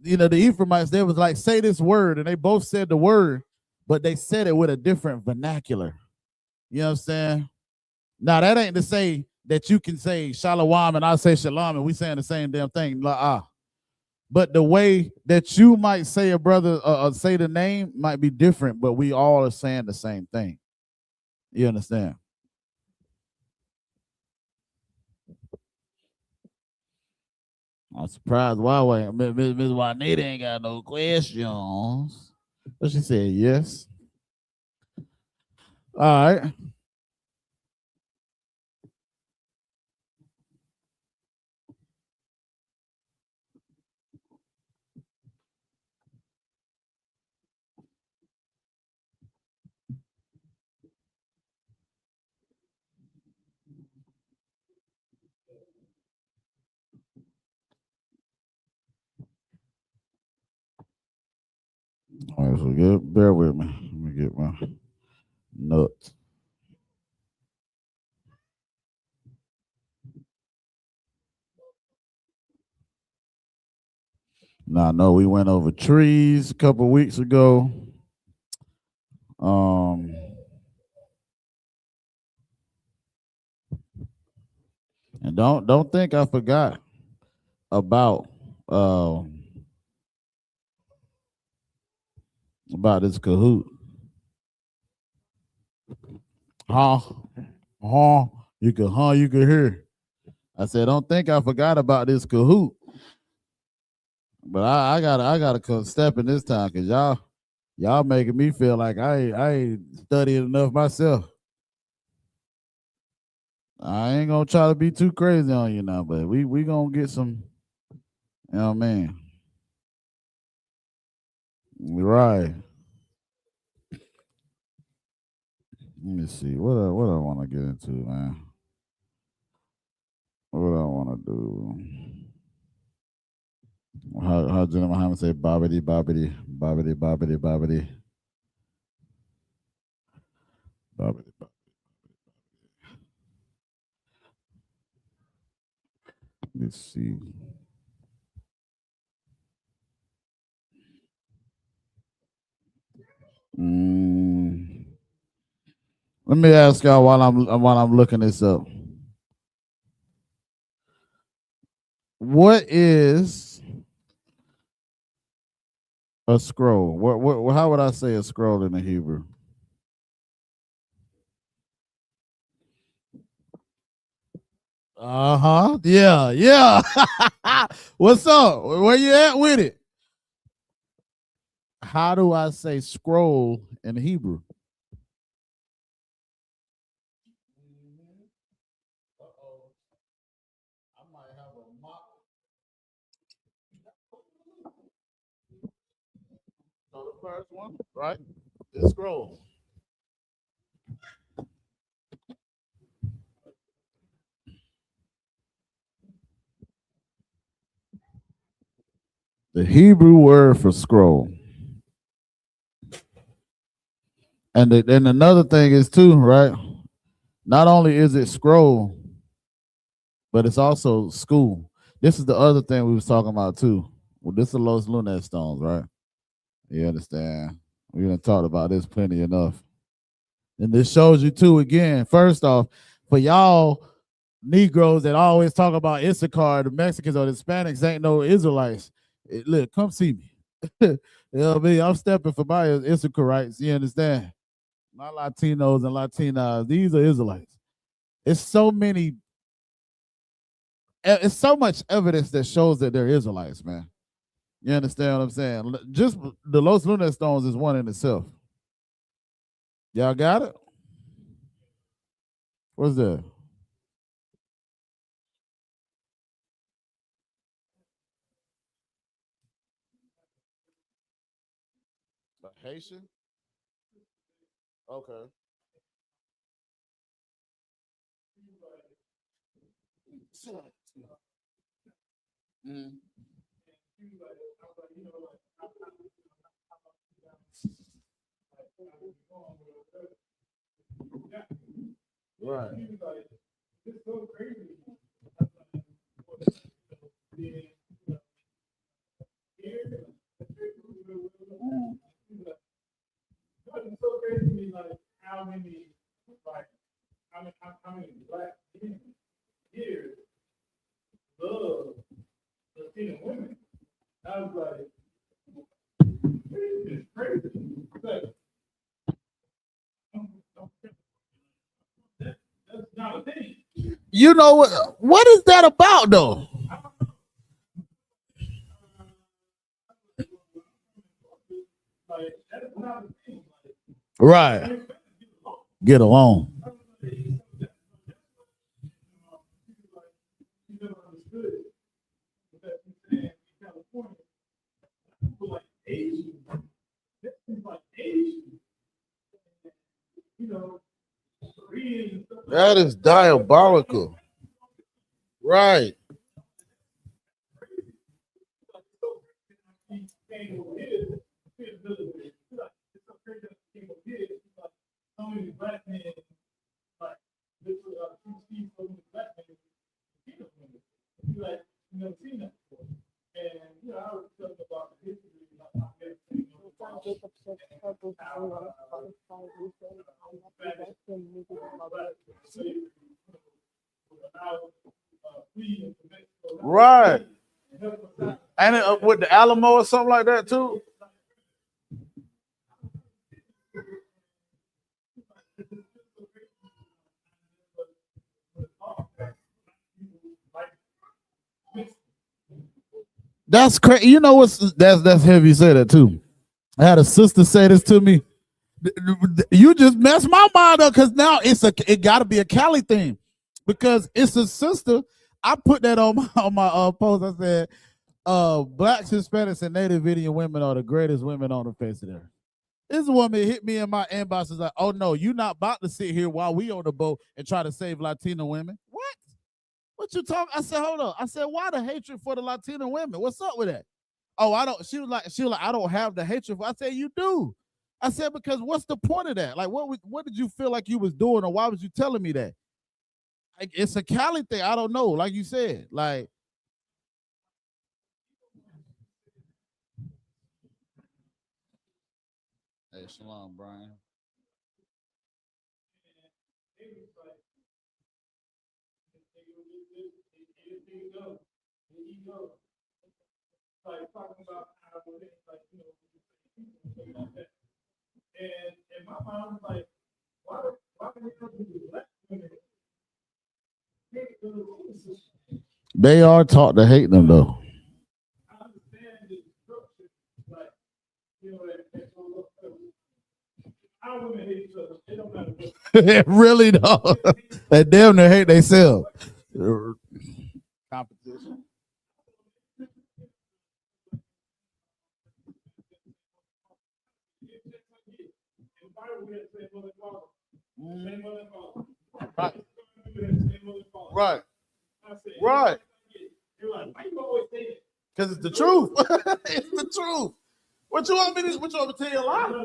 the Ephraimites, they was like, say this word, and they both said the word, but they said it with a different vernacular. You know what I'm saying? Now that ain't to say that you can say shalom and I say shalom and we saying the same damn thing. But the way that you might say a brother say the name might be different, but we all are saying the same thing. You understand? I'm surprised why Miss Juanita ain't got no questions. But she said yes. All right. All right, so bear with me. Let me get my nuts. Now, I know we went over trees a couple of weeks ago. And don't think I forgot about this Kahoot. You can hear. I said, don't think I forgot about this Kahoot. But I gotta come stepping this time because y'all making me feel like I ain't studying enough myself. I ain't gonna try to be too crazy on you now, but we gonna get some, you know what I mean? Right. Let me see. What I want to get into, man. What I want to do. How General Muhammad say bobbity, bobbity, bobbity, bobbity, bobbity. Bobbity, bobbity. Let's see. Let me ask y'all while I'm looking this up. What is a scroll? What how would I say a scroll in the Hebrew? Yeah. What's up? Where you at with it? How do I say scroll in Hebrew? I might have a mock. So the first one, right? Is scroll. The Hebrew word for scroll. And then another thing is too, right? Not only is it scroll, but it's also school. This is the other thing we was talking about too. Well, this is Los Lunar stones, right? You understand? We done talked about this plenty enough. And this shows you too, again, first off, for y'all Negroes that always talk about Issachar, the Mexicans or the Hispanics ain't no Israelites. Look, come see me. You know what I mean? I'm stepping for my Issacharites, you understand? My Latinos and Latinas, these are Israelites. It's so much evidence that shows that they're Israelites, man. You understand what I'm saying? Just the Los Lunar stones is one in itself. Y'all got it? What's that? Haitian? Okay. Mm. Right. It's so crazy. It's so crazy to me, like how many black men here love Latino women. I was like, it's crazy. But that's not a thing. You know what is that about though? Like, that's not a thing. Right. Get along. That is diabolical. Right. So many black men, like, literally, black men, like, you never seen that before. And, you know, I was talking about the history, Right. And it, with the Alamo or something like that too. That's crazy. You know what's that's heavy. You say that too. I had a sister say this to me. You just messed my mind up because now it got to be a Cali thing because it's a sister. I put that on my post. I said, blacks, Hispanics, and Native Indian women are the greatest women on the face of the earth. This woman hit me in my inbox. Is like, oh no, you're not about to sit here while we on the boat and try to save Latino women. What? What you talking? I said, hold on. I said, why the hatred for the Latino women? What's up with that? Oh, I don't. She was like, I don't have the hatred for. I said, you do. I said, because what's the point of that? Like, what did you feel like you was doing, or why was you telling me that? Like, it's a Cali thing. I don't know. Like you said, like. Hey, Shalom, Brian. Like talking about how it's like, you know, like that. And in my mind, I'm like, why do black women hate the witnesses? They are taught to hate them though. I understand the destruction, like, you know, our women hate each other. It don't matter what. It really don't. They damn near hate themselves. Competition. Right. Right. Because it's the truth. It's the truth. What you want me to? What you want me to tell you a lie?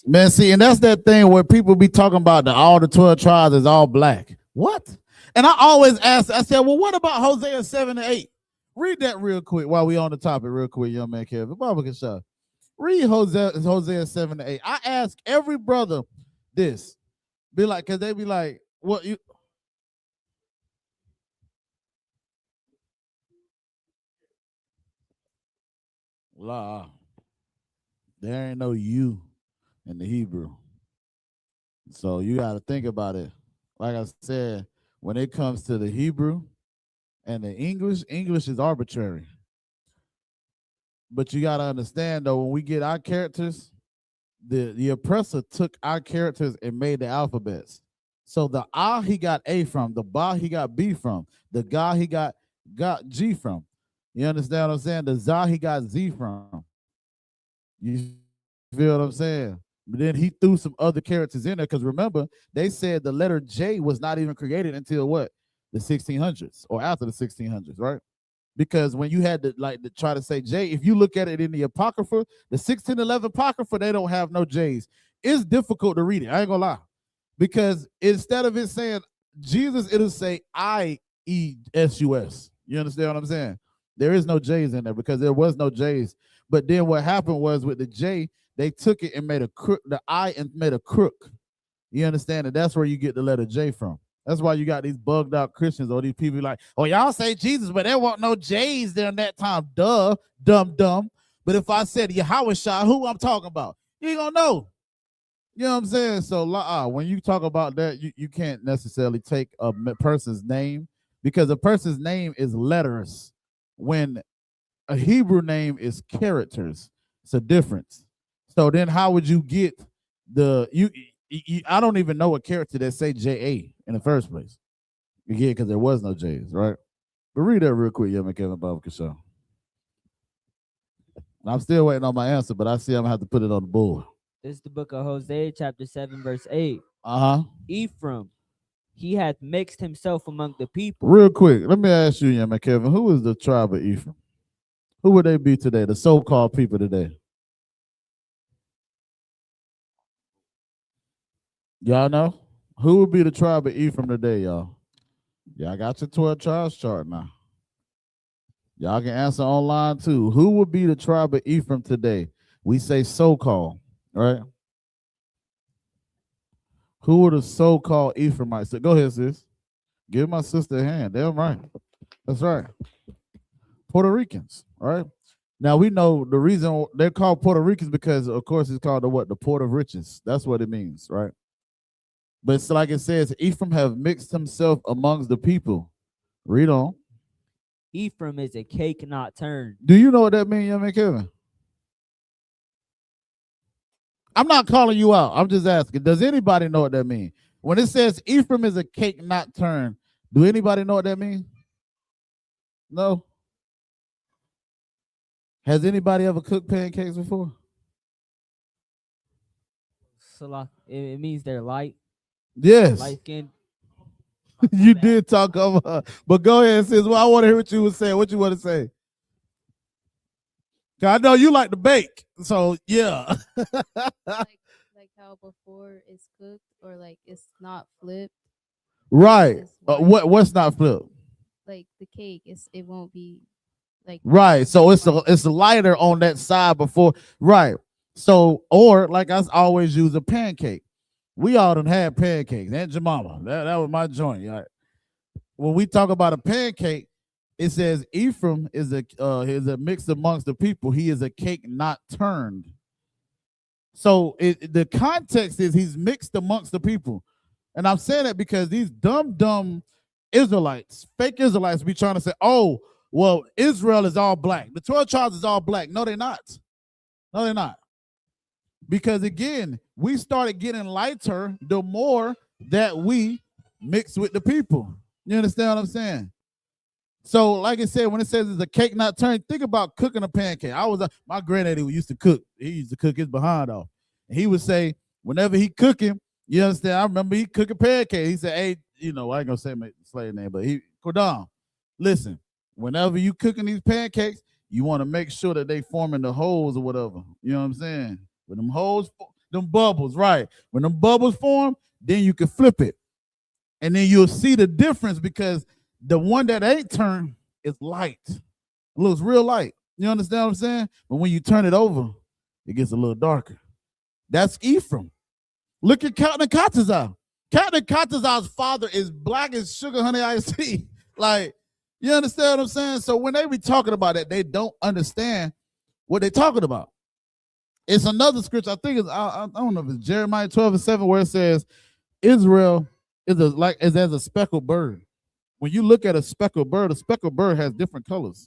Man, see, and that's that thing where people be talking about all the 12 tribes is all black. What? And I always ask, I said, well, what about Hosea 7 and 8? Read that real quick while we on the topic, real quick, young man Kevin. Baba can show. Read Hosea 7 and 8. I ask every brother this. Be like, because they be like, what you. La. There ain't no you in the Hebrew. So you got to think about it. Like I said, when it comes to the Hebrew and the English is arbitrary. But you got to understand, though, when we get our characters, the oppressor took our characters and made the alphabets. So the A he got A from, the Ba he got B from, the Ga he got G from. You understand what I'm saying? The Za he got Z from. You feel what I'm saying? But then he threw some other characters in there because remember, they said the letter J was not even created until what? The 1600s or after the 1600s, right? Because when you had to try to say J, if you look at it in the Apocrypha, the 1611 Apocrypha, they don't have no J's. It's difficult to read it. I ain't gonna lie. Because instead of it saying Jesus, it'll say I.E.S.U.S. You understand what I'm saying? There is no J's in there because there was no J's. But then what happened was with the J, they took it and made a crook, the I and made a crook. You understand? And that's where you get the letter J from. That's why you got these bugged out Christians or these people like, oh, y'all say Jesus, but there weren't no J's there in that time. Duh, dumb. But if I said Yahweh, who I'm talking about? You ain't gonna know. You know what I'm saying? So when you talk about that, you can't necessarily take a person's name because a person's name is letters when a Hebrew name is characters. It's a difference. So then how would you get I don't even know a character that say J.A. in the first place. Again, because there was no J's, right? But read that real quick, yeah, Kevin Barbecue Show. I'm still waiting on my answer, but I see I'm gonna have to put it on the board. This is the book of Hosea, chapter 7, verse 8. Ephraim, he hath mixed himself among the people. Real quick, let me ask you, yeah, Kevin, who is the tribe of Ephraim? Who would they be today? The so-called people today? Y'all know? Who would be the tribe of Ephraim today, y'all? Y'all got your 12 tribes chart now. Y'all can answer online too. Who would be the tribe of Ephraim today? We say so-called, right? Who are the so-called Ephraimites? Go ahead, sis. Give my sister a hand. Damn right. That's right. Puerto Ricans, right? Now we know the reason they're called Puerto Ricans because, of course, it's called the port of riches. That's what it means, right? But it's like it says, Ephraim have mixed himself amongst the people. Read on. Ephraim is a cake not turned. Do you know what that means, young man Kevin? I'm not calling you out. I'm just asking. Does anybody know what that means? When it says Ephraim is a cake not turned, do anybody know what that means? No? Has anybody ever cooked pancakes before? It means they're light. Yes. Light skinned. You did talk about, but go ahead, sis. Well, I want to hear what you were saying. What you want to say? I know you like to bake, so yeah. like how before it's cooked or like it's not flipped. Right. What's not flipped? Like the cake, it won't be like Right. So it's lighter on that side before. Right. So, or like I always use a pancake. We all done had pancakes. Aunt Jemima. That was my joint. Right? When we talk about a pancake, it says Ephraim is a mix amongst the people. He is a cake not turned. So the context is he's mixed amongst the people. And I'm saying that because these dumb Israelites, fake Israelites, be trying to say, oh, well, Israel is all black. The 12 tribes is all black. No, they're not. No, they're not. Because again, we started getting lighter the more that we mix with the people. You understand what I'm saying? So, like I said, when it says it's a cake not turned, think about cooking a pancake. My granddaddy used to cook. He used to cook his behind off. And he would say, whenever he cooking, you understand? I remember he cooking pancakes. He said, hey, I ain't gonna say my slave name, but Qadash, listen, whenever you cooking these pancakes, you want to make sure that they forming the holes or whatever. You know what I'm saying? When them holes, them bubbles, right? When them bubbles form, then you can flip it. And then you'll see the difference because the one that ain't turned is light. It looks real light. You understand what I'm saying? But when you turn it over, it gets a little darker. That's Ephraim. Look at Captain Qadash. Captain Qadash's father is black as sugar honey iced tea. Like, you understand what I'm saying? So when they be talking about that, they don't understand what they're talking about. It's another scripture. I think it's I don't know if it's Jeremiah 12:7 where it says Israel is as a speckled bird. When you look at a speckled bird has different colors.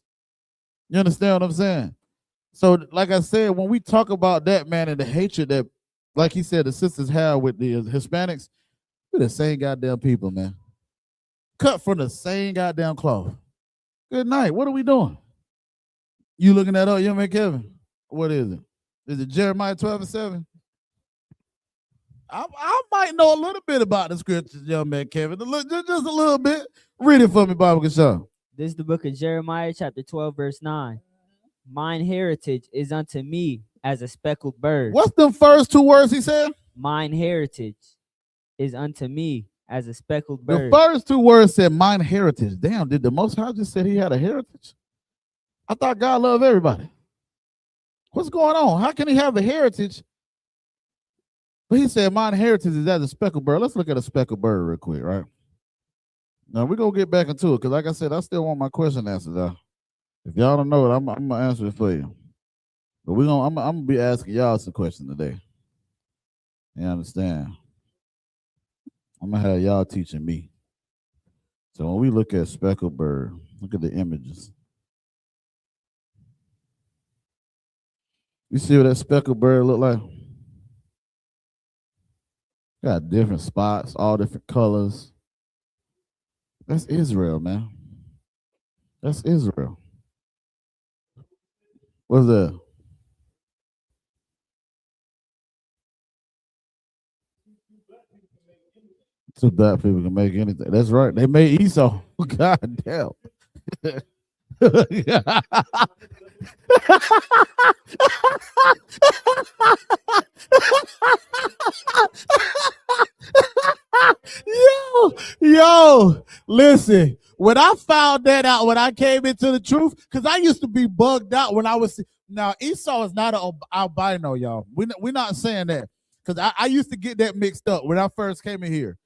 You understand what I'm saying? So, like I said, when we talk about that, man, and the hatred that, like he said, the sisters have with the Hispanics, we're the same goddamn people, man. Cut from the same goddamn cloth. Good night. What are we doing? You looking that up, young man Kevin? What is it? Is it Jeremiah 12:7? I might know a little bit about the scriptures, young man Kevin. Just a little bit. Read it for me, Bible Kashan. This is the book of Jeremiah, chapter 12, verse 9. Mine heritage is unto me as a speckled bird. What's the first two words he said? Mine heritage is unto me as a speckled bird. The first two words said mine heritage. Damn, did the Most High just said he had a heritage? I thought God loved everybody. What's going on? How can he have a heritage? But he said mine heritage is as a speckled bird. Let's look at a speckled bird real quick, right? Now we're going to get back into it because like I said, I still want my question answered. If y'all don't know it, I'm going to answer it for you. But I'm going to be asking y'all some questions today. You understand? I'm going to have y'all teaching me. So when we look at speckled bird, look at the images. You see what that speckled bird look like? Got different spots, all different colors. That's Israel, man. That's Israel. What's that? Two black people can make anything. That's right. They made Esau. God damn. Yo, listen. When I found that out, when I came into the truth, because I used to be bugged out when I was. Now, Esau is not an albino, y'all. We're not saying that. Because I used to get that mixed up when I first came in here.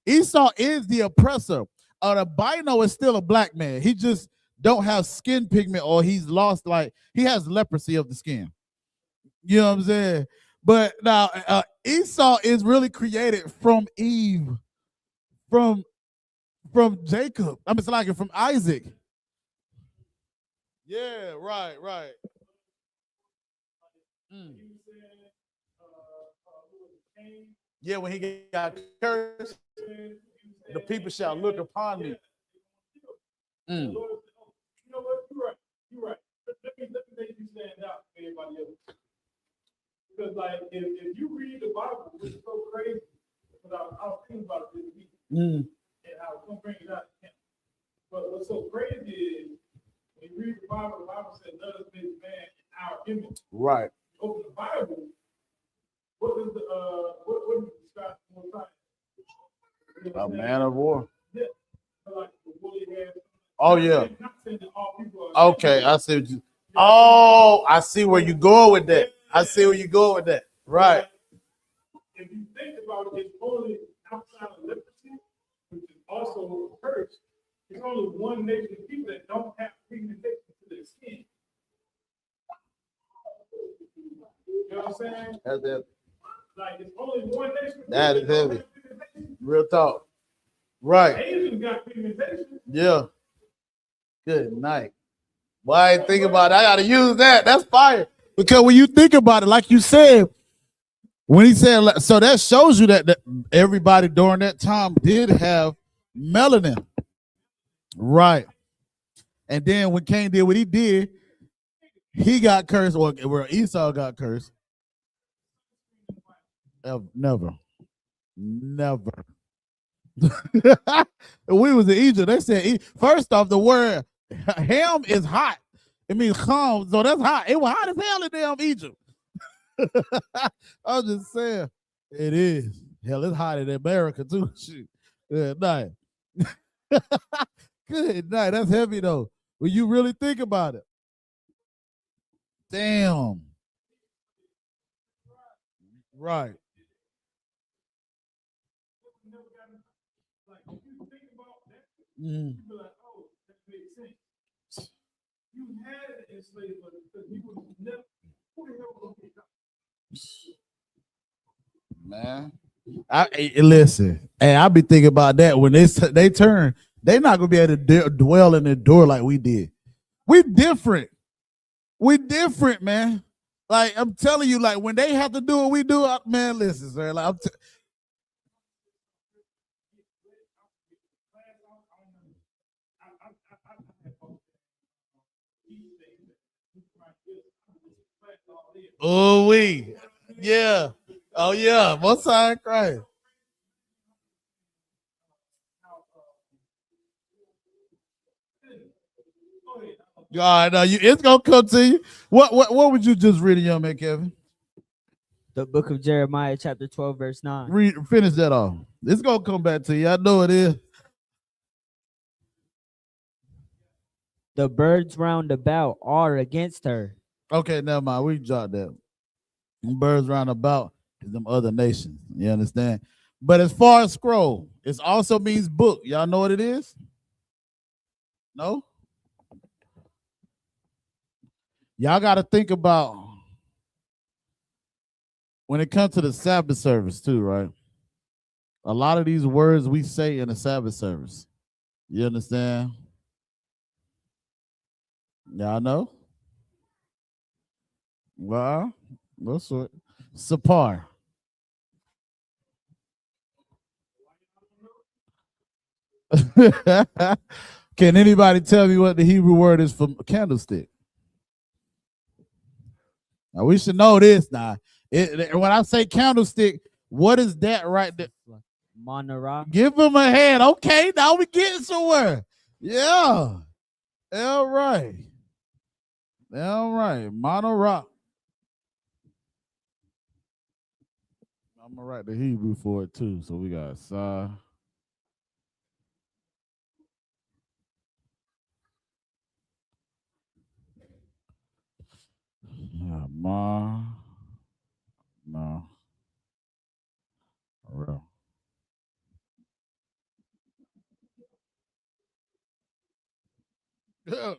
Esau is the oppressor. An albino is still a black man. He just don't have skin pigment or he's lost, like, he has leprosy of the skin. You know what I'm saying? But now, Esau is really created from Eve, from Jacob. I mean, it's like from Isaac. Yeah, right. Yeah, when he got cursed, the people shall look upon me. You know what? You're right. Let me make you stand out for everybody else. Because, like, if you read the Bible, which is so crazy, because I was thinking about it this week, and I was going to bring it out. But what's so crazy is when you read the Bible says, let us make man in our image. Right. Open the Bible. What is the describe more time? A man of war. Yeah. Like the woolly hair. Oh yeah. Okay, I see what you. Oh, I see where you're going with that. I see where you're going with that. Right. If you think about it, it's only outside of leprosy, which is also a curse. There's only one nation of people that don't have pigmentation to their skin. You know what I'm saying? That's it. Like it's only one nation. That is heavy. Real talk. Right. Asians got pigmentation. Yeah. Good night. Well, I ain't think about it. I gotta use that. That's fire. Because when you think about it, like you said, when he said, so that shows you that everybody during that time did have melanin. Right. And then when Cain did what he did, he got cursed, or where Esau got cursed. Never. We was in Egypt. They said, first off, the word ham is hot. It means calm, so that's hot. It was hot as hell in damn Egypt. I'm just saying, it is. Hell, it's hot in America too. Shit. Good night. Good night. That's heavy though. When you really think about it. Damn. Right. Mm. You had it enslaved, but you would never. Who the hell would get Man, listen. Hey, I be thinking about that when they turn. They not gonna be able to dwell in the door like we did. We different. We different, man. Like I'm telling you, like when they have to do what we do, man. Listen, sir. Like oh, yeah. Oh, yeah. Most time Christ. God, no, it's gonna come to you. What would you just read, young man, Kevin? The book of Jeremiah, chapter 12, verse 9. Finish that off. It's gonna come back to you. I know it is. The birds round about are against her. Okay, never mind. We jot that. Them birds round about is them other nations. You understand? But as far as scroll, it also means book. Y'all know what it is? No? Y'all got to think about when it comes to the Sabbath service too, right? A lot of these words we say in the Sabbath service. You understand? Y'all know? Well, what's it? Sapar. Can anybody tell me what the Hebrew word is for candlestick? Now we should know this now. When I say candlestick, what is that right there? Menorah. Give him a hand. Okay, now we getting somewhere. Yeah. All right. All right. Menorah. I'm gonna write the Hebrew for it too. So we got no. Real.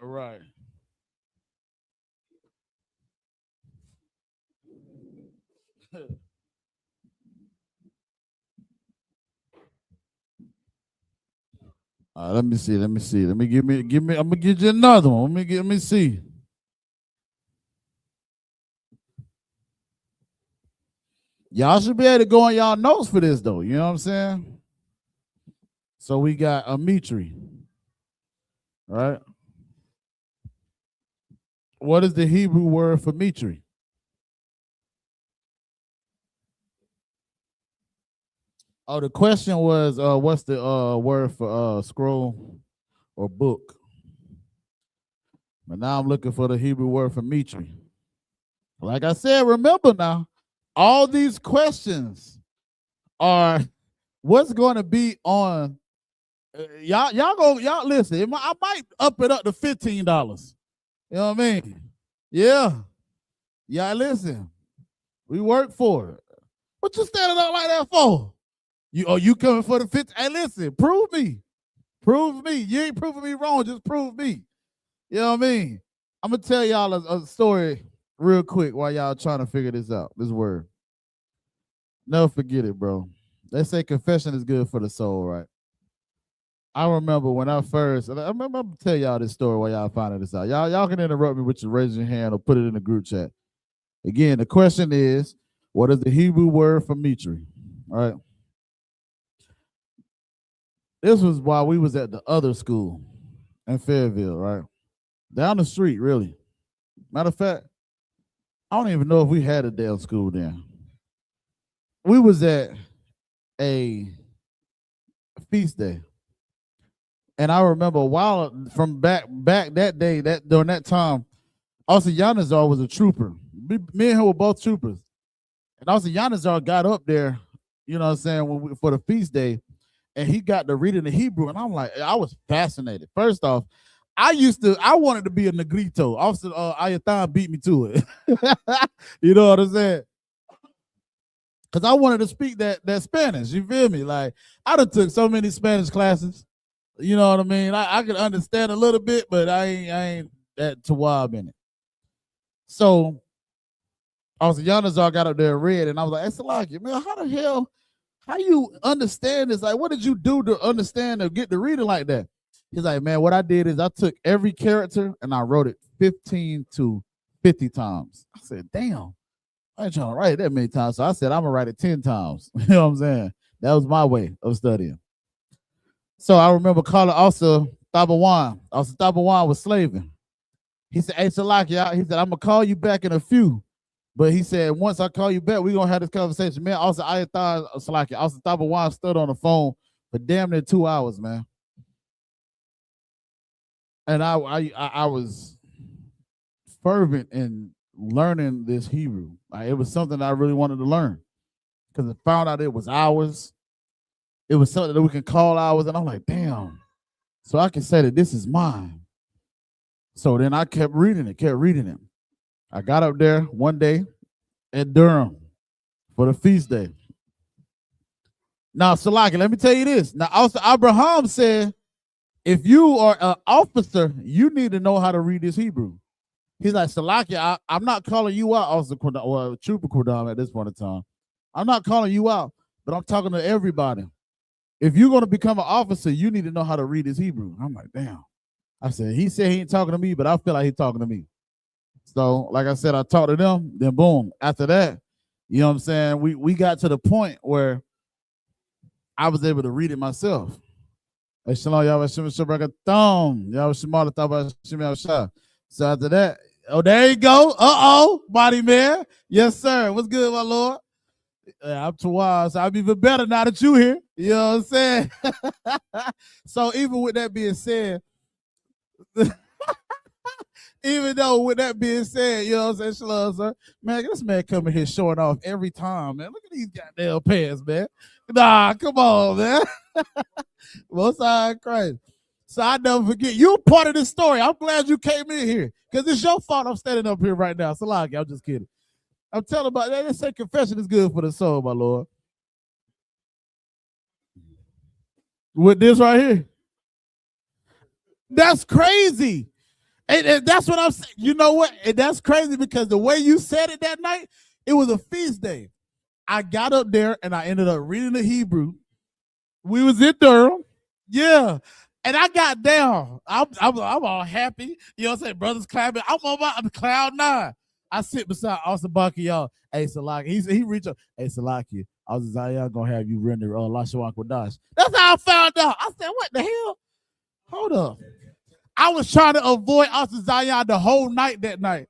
Right. Let me see. Let me give me. I'm gonna give you another one. Let me see. Y'all should be able to go on y'all notes for this though. You know what I'm saying? So we got Amitri. Right? What is the Hebrew word for Mitri? Oh, the question was, what's the word for scroll or book? But now I'm looking for the Hebrew word for Mitri. Like I said, remember now, all these questions are what's going to be on. Y'all listen. I might up it up to $15. You know what I mean? Yeah. Yeah, listen. We work for it. What you standing up like that for? You coming for the 50? Hey, listen, prove me. Prove me. You ain't proving me wrong, just prove me. You know what I mean? I'm gonna tell y'all a story real quick while y'all trying to figure this out, this word. Never forget it, bro. They say confession is good for the soul, right? I remember when I remember I'm gonna tell y'all this story while y'all finding this out. Y'all can interrupt me with your raising your hand or put it in the group chat. Again, the question is, what is the Hebrew word for Mitri? All right. This was while we was at the other school in Fayetteville, right? Down the street, really. Matter of fact, I don't even know if we had a damn school then. We was at a feast day. And I remember a while from back that day, during that time, also Yanazar was a trooper. Me and him were both troopers. And also Yanazar got up there, you know what I'm saying, for the feast day, and he got to reading the Hebrew. And I'm like, I was fascinated. First off, I wanted to be a Negrito. Officer I.S.U.P.K beat me to it. You know what I'm saying? Because I wanted to speak that Spanish. You feel me? Like, I done took so many Spanish classes. You know what I mean? I could understand a little bit, but I ain't that tawab in it. So, also Yanazar got up there and read, and I was like, Salaki, man, how you understand this? Like, what did you do to understand or get to reading like that? He's like, man, what I did is I took every character and I wrote it 15 to 50 times. I said, damn, I ain't trying to write it that many times. So I said, I'm gonna write it 10 times. You know what I'm saying? That was my way of studying. So I remember calling also Tabawan. Also Tabawan was slaving. He said, hey, Salaki, he said, I'm gonna call you back in a few. But he said, once I call you back, we're gonna have this conversation. Man, also Salaki, also Tabawan stood on the phone for damn near 2 hours, man. And I was fervent in learning this Hebrew. It was something I really wanted to learn because I found out it was ours. It was something that we can call ours, and I'm like, damn. So I can say that this is mine. So then I kept reading it. I got up there one day at Durham for the feast day. Now, Salaki, let me tell you this. Now, also Abraham said, if you are an officer, you need to know how to read this Hebrew. He's like, Salaki, I'm not calling you out, also Trooper Qadash at this point in time. I'm not calling you out, but I'm talking to everybody. If you're going to become an officer, you need to know how to read this Hebrew. I'm like, damn. I said, he said he ain't talking to me, but I feel like he's talking to me. So, like I said, I talked to them, then boom. After that, you know what I'm saying? We got to the point where I was able to read it myself. So after that, oh, there you go. Uh-oh, body man. Yes, sir. What's good, my Lord? I'm Tawaz, so I'm even better now that you here. You know what I'm saying? So even with that being said, you know what I'm saying, Shalom, sir. Man, this man coming here showing off every time, man. Look at these goddamn pants, man. Nah, come on, man. Most High Christ. So I never forget. You're part of this story. I'm glad you came in here because it's your fault I'm standing up here right now. Salaki, I'm just kidding. I'm telling about that. They say confession is good for the soul, my Lord. With this right here. That's crazy. And that's what I'm saying. You know what? And that's crazy because the way you said it that night, it was a feast day. I got up there and I ended up reading the Hebrew. We was in Durham. Yeah. And I got down. I'm all happy. You know what I'm saying? Brothers clapping. I'm on cloud 9. I sit beside Austin Bucky, y'all. Hey, Salaki. He reached up. Hey, Salaki. I was gonna have you render Lashawan Qadash. That's how I found out. I said, what the hell? Hold up. I was trying to avoid Austin Zion the whole night that night.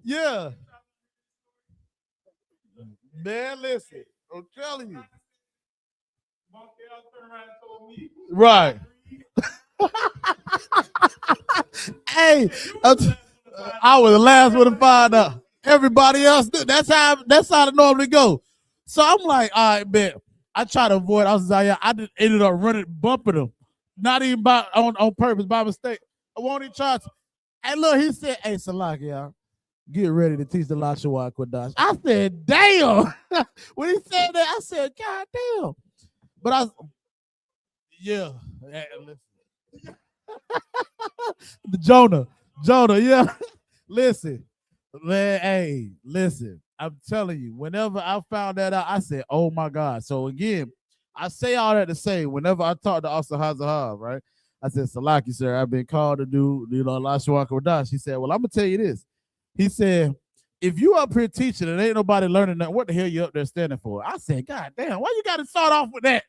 Yeah. Man, listen. I'm telling you. Right. Hey, I was the last one to find out. Everybody else do. That's how it normally go. So I'm like, all right, man. I try to avoid Zion. I just ended up bumping him. Not even by on purpose, by mistake. I won't even try to. And look, he said, hey, Salak, y'all, get ready to teach the Lashawan Qadash. I said, damn. When he said that, I said, God damn. But yeah. Listen. Jonah, yeah. Listen, man, hey, listen. I'm telling you, whenever I found that out, I said, oh my God. So again, I say all that to say, whenever I talk to Officer Hazahab, right? I said, Salaki, sir, I've been called to do, Lashawan Qadash. He said, well, I'm going to tell you this. He said, if you up here teaching and ain't nobody learning that, what the hell you up there standing for? I said, God damn, why you got to start off with that?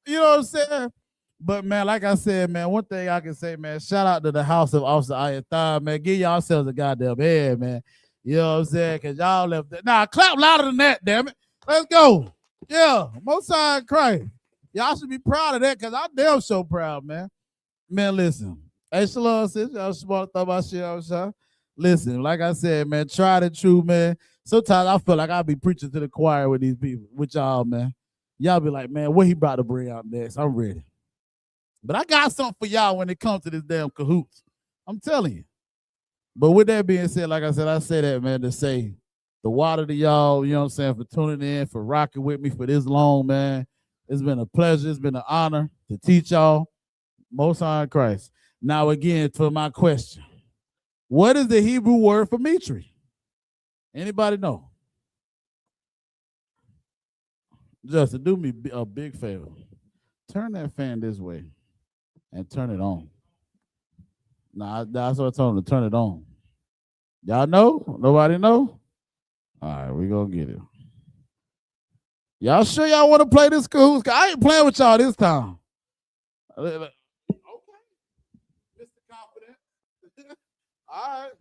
You know what I'm saying? But, man, like I said, man, one thing I can say, man, shout out to the house of Officer I.S.U.P.K, man. Give yourselves a goddamn head, man. You know what I'm saying? Because y'all left that. Nah, clap louder than that, damn it. Let's go. Yeah, Most High Christ. Y'all should be proud of that because I'm damn so proud, man. Man, listen. Hey, shalom, sis. Y'all smart thought about shit. Listen, like I said, man, try the truth, man. Sometimes I feel like I'll be preaching to the choir with these people, with y'all, man. Y'all be like, man, what he about to bring out next? I'm ready. But I got something for y'all when it comes to this damn cahoots. I'm telling you. But with that being said, like I said, I say that, man, to say the water to y'all, you know what I'm saying, for tuning in, for rocking with me for this long, man. It's been a pleasure. It's been an honor to teach y'all Most High in Christ. Now, again, for my question, what is the Hebrew word for Mitri? Anybody know? Justin, do me a big favor. Turn that fan this way and turn it on. Nah, that's what I told him to turn it on. Y'all know? Nobody know? All right, we gonna get it. Y'all sure y'all want to play this cahoots? I ain't playing with y'all this time. Okay. Mr. Confident. All right.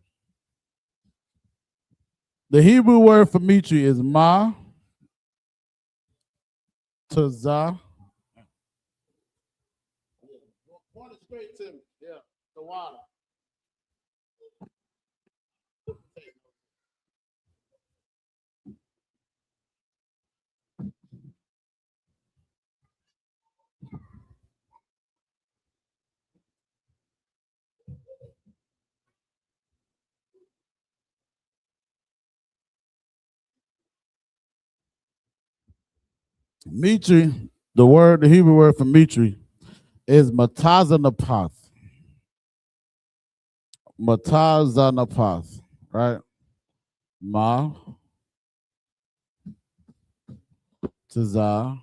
The Hebrew word for Mitri is ma, tazah. Point it straight to me. Yeah, the water. Mitri, the Hebrew word for Mitri is matazanapath. Matazanapath, right? Ma, tazah,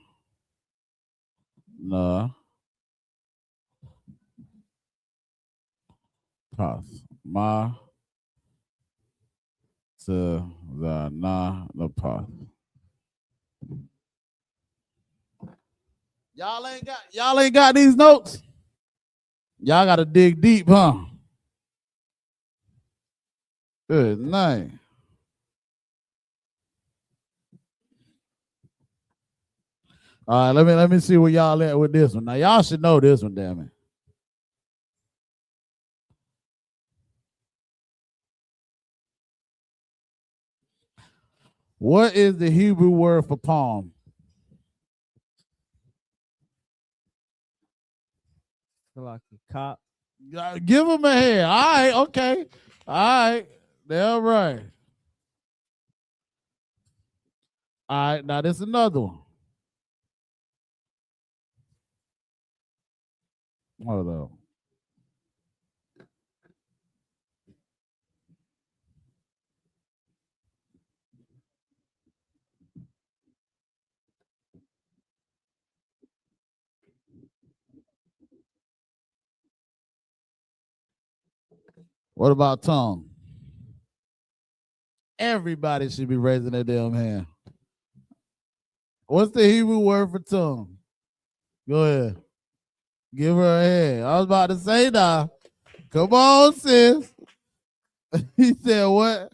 na, path. Ma, tazah, na, path. Y'all ain't got these notes? Y'all gotta dig deep, huh? Good night. All right, let me see where y'all at with this one. Now y'all should know this one, damn it. What is the Hebrew word for palm? Cop. Give him a hand. All right, okay. All right. They're right. All right, now this is another one. Hold on. What about tongue? Everybody should be raising their damn hand. What's the Hebrew word for tongue? Go ahead. Give her a hand. I was about to say now. Come on, sis. He said what?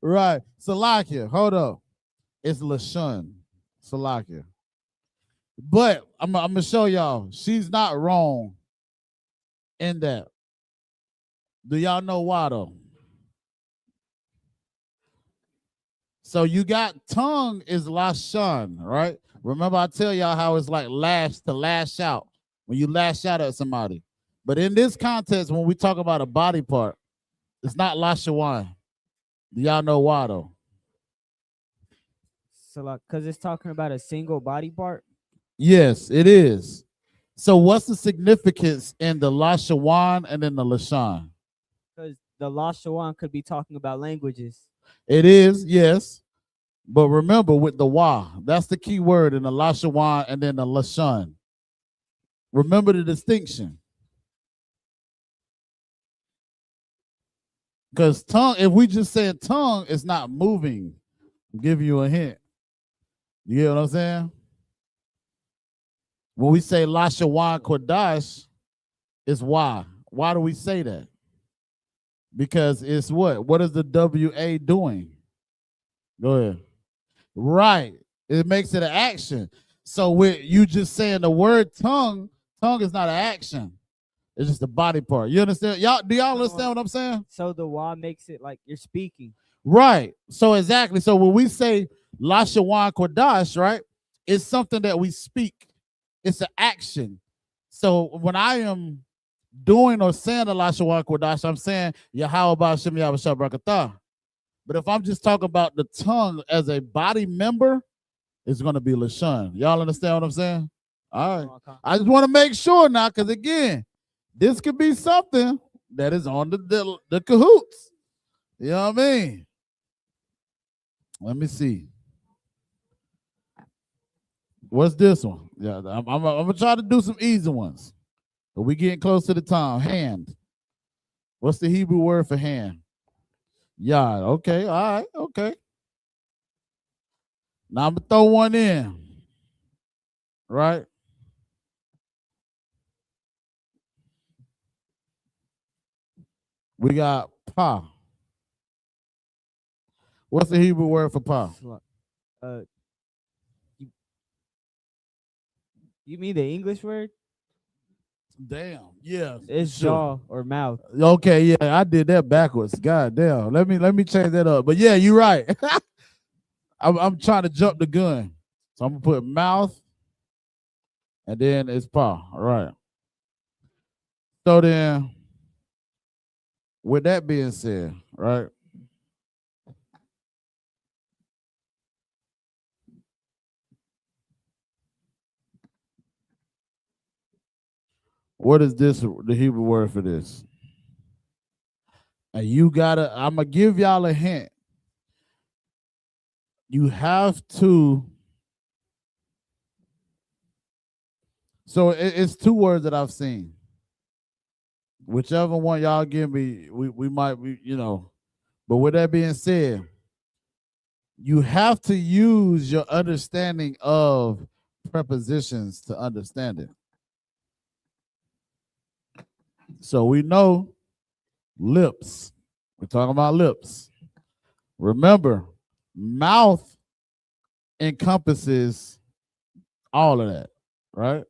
Right. Salakia. Hold up. It's Lashawan. Salakia. But I'm gonna show y'all. She's not wrong in that. Do y'all know why though? So you got tongue is Lashawan, right? Remember, I tell y'all how it's like lash out when you lash out at somebody. But in this context, when we talk about a body part, it's not Lashawan. Do y'all know why though? So like, cause it's talking about a single body part. Yes, it is. So what's the significance in the Lashawan and in the Lashan? Because the Lashawan could be talking about languages. It is, yes. But remember with the wa, that's the key word in the Lashawan and then the Lashan. Remember the distinction. Because tongue, if we just say tongue, it's not moving. I'm giving you a hint. You get what I'm saying? When we say Lashawan Qadash, it's why. Why do we say that? Because it's what? What is the WA doing? Go ahead. Right. It makes it an action. So with you just saying the word tongue, tongue is not an action. It's just a body part. You understand? Y'all, do y'all understand what I'm saying? So the wa makes it like you're speaking. Right. So exactly. So when we say Lashawan Qadash, right, it's something that we speak. It's an action. So when I am doing or saying the Lashawan Qadash, I'm saying Yahweh Ba'ashem Yahweh Shabrakatah. But if I'm just talking about the tongue as a body member, it's going to be Lashan. Y'all understand what I'm saying? All right. I just want to make sure now, because again, this could be something that is on the cahoots. You know what I mean? Let me see. What's this one? Yeah, I'm gonna try to do some easy ones. But we getting close to the time. Hand. What's the Hebrew word for hand? Yad. Okay. All right. Okay. Now I'm gonna throw one in. Right. We got pa. What's the Hebrew word for pa? You mean the English word? Damn. Yeah. It's sure. jaw or mouth. Okay, yeah, I did that backwards. God damn. Let me change that up. But yeah, you're right. I'm trying to jump the gun. So I'm gonna put mouth and then it's paw. All right. So then with that being said, right? What is this, the Hebrew word for this? And you gotta, I'm gonna give y'all a hint. You have to, so it's two words that I've seen. Whichever one y'all give me, we might be, you know. But with that being said, you have to use your understanding of prepositions to understand it. So we know lips. We're talking about lips. Remember, mouth encompasses all of that, right?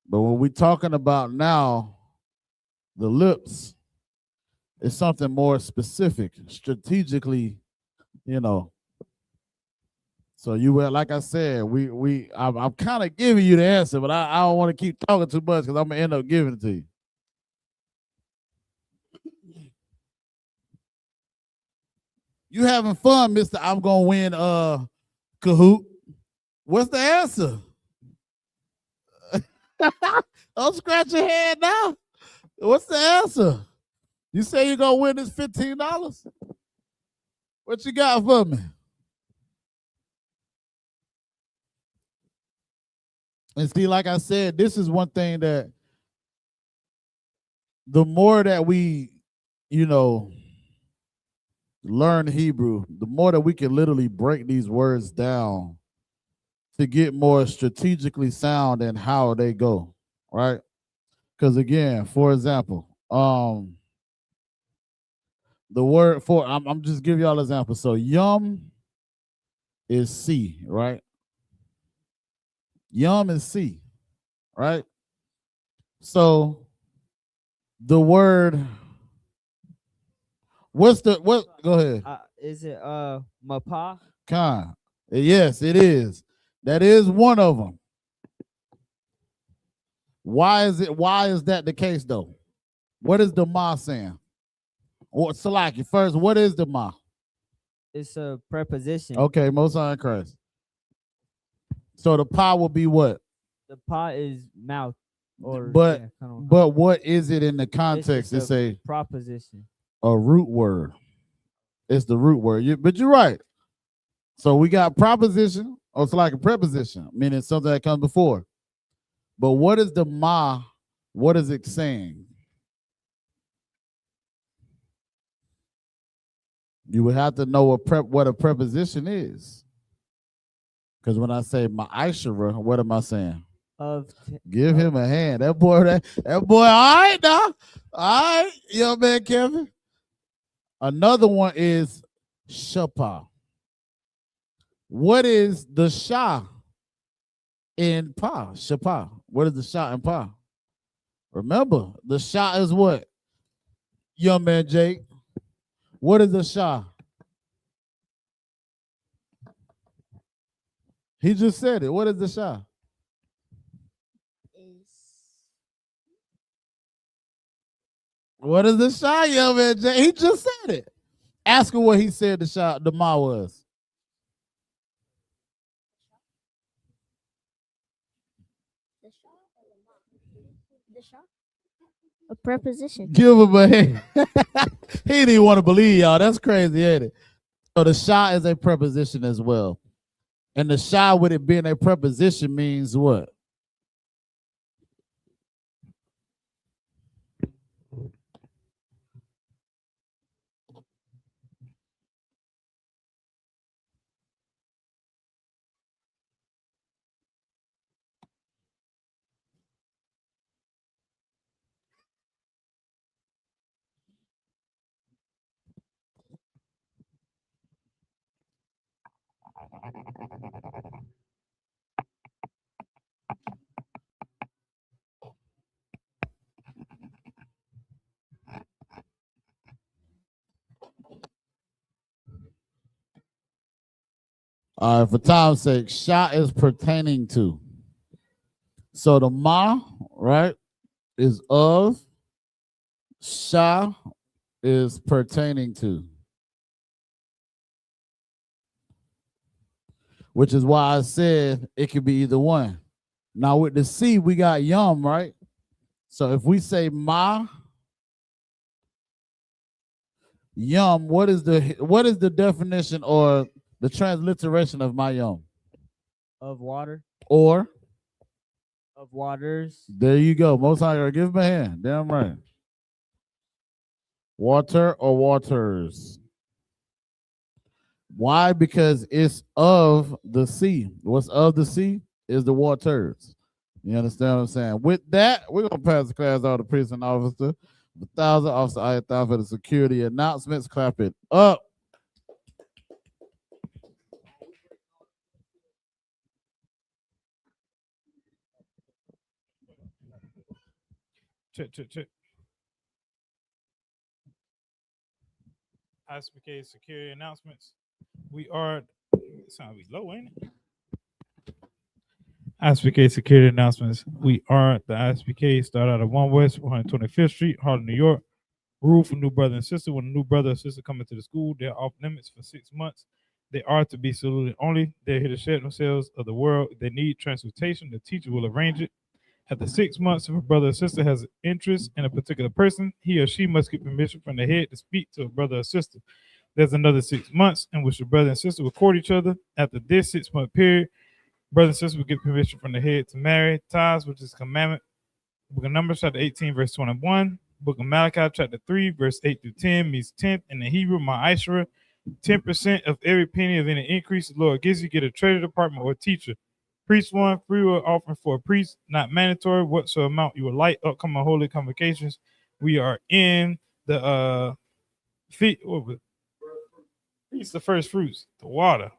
But when we're talking about now, the lips is something more specific, strategically, you know. So you will, like I said, I'm kind of giving you the answer, but I don't want to keep talking too much because I'm gonna end up giving it to you. You having fun, Mr. I'm gonna win Kahoot. What's the answer? Don't scratch your head now. What's the answer? You say you're gonna win this $15? What you got for me? And see, like I said, this is one thing that the more that we, you know, learn Hebrew, the more that we can literally break these words down to get more strategically sound in how they go, right? Because again, for example, the word for, I'm just giving y'all an example. So yum is C, right? Yum is C, right? So the word, what? Go ahead. Is it mapa? Yes, it is. That is one of them. Why is that the case though? What is the ma saying? Or Salaki, first, what is the ma? It's a preposition. Okay, Most High in Christ. So the pa will be what? The pa is mouth. Or But yeah, but what is it in the context? It's It's a proposition. A root word. It's the root word. But you're right. So we got proposition, or it's like a preposition, meaning something that comes before. But what is the ma? What is it saying? You would have to know what a preposition is. Because when I say ma'ashara, what am I saying? Give him a hand. That boy, all right now. All right, young man Kevin. Another one is shapa. What is the sha in pa? Shapa. What is the sha in pa? Remember, the sha is what? Young man Jake. What is the sha? He just said it. What is the sha? What is the sha, young man Jake? He just said it. Ask him what he said the ma was. A preposition. Give him a hand. He didn't even want to believe y'all. That's crazy, ain't it? So the sha is a preposition as well. And the sha with it being a preposition means what? All right, for time's sake, sha is pertaining to. So the ma, right, is of. Sha is pertaining to. Which is why I said it could be either one. Now with the C, we got yum, right? So if we say ma, yum, what is the definition or the transliteration of my yum? Of water. Or? Of waters. There you go. Most High, give him a hand. Damn right. Water or waters. Why? Because it's of the sea. What's of the sea is the waters. You understand what I'm saying? With that, we're going to pass the class out to prison officer. 1,000 officer I.S.U.P.K for the security announcements. Clap it up. Check. I.S.U.P.K security announcements. We are, it sounds like low, ain't it? I.S.U.P.K security announcements. We are the I.S.U.P.K. Start out of 1 West 125th Street, Harlem, New York. Rule for new brother and sister. When a new brother or sister come into the school, they're off limits for 6 months. They are to be saluted only. They're here to share themselves of the world. If they need transportation, the teacher will arrange it. After 6 months, if a brother or sister has an interest in a particular person, he or she must get permission from the head to speak to a brother or sister. There's another 6 months in which the brother and sister will court each other. After this 6 month period, brother and sister will get permission from the head to marry. Tithes, which is commandment. Book of Numbers, chapter 18, verse 21. Book of Malachi, chapter 3, verse 8 through 10 means 10th in the Hebrew, ma'ashara. 10% of every penny of any increase the Lord gives you, get a treasury department or a teacher. Priest one, free will offering for a priest, not mandatory. Whatsoever amount you would like, upcoming holy convocations. We are in the feast the first fruits, the water.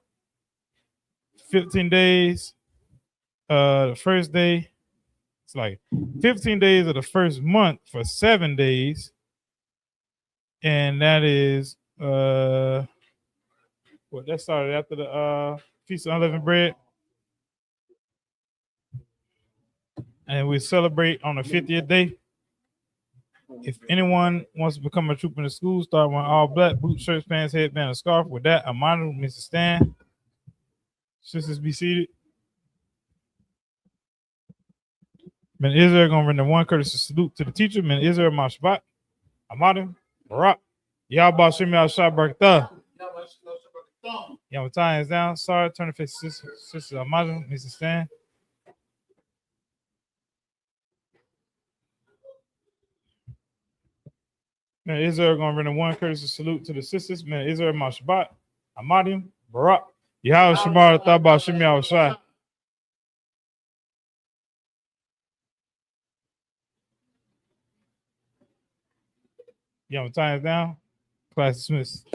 15 days. The first day, it's like 15 days of the first month for 7 days. And that is that started after the Feast of Unleavened Bread. and we celebrate on the 50th day. If anyone wants to become a troop in the school, start wearing all black, boots, shirts, pants, headband, and scarf. With that, a monitor, Mr. Stan. Sisters, be seated. Men Israel gonna render one courtesy salute to the teacher. Men Israel, Mashbat, Amadim, Barak, Yahba Shemi Al-Shah Barakatah. Time hands down. Sorry, turn the face to Sisters Amadim, Mr. Stan. Men Israel gonna render one courtesy salute to the sisters. Men Israel, Mashbat, Amadim, Barak, Yahweh Shamar Thaba Shemi Al-Shah. Time hands down. Class dismissed.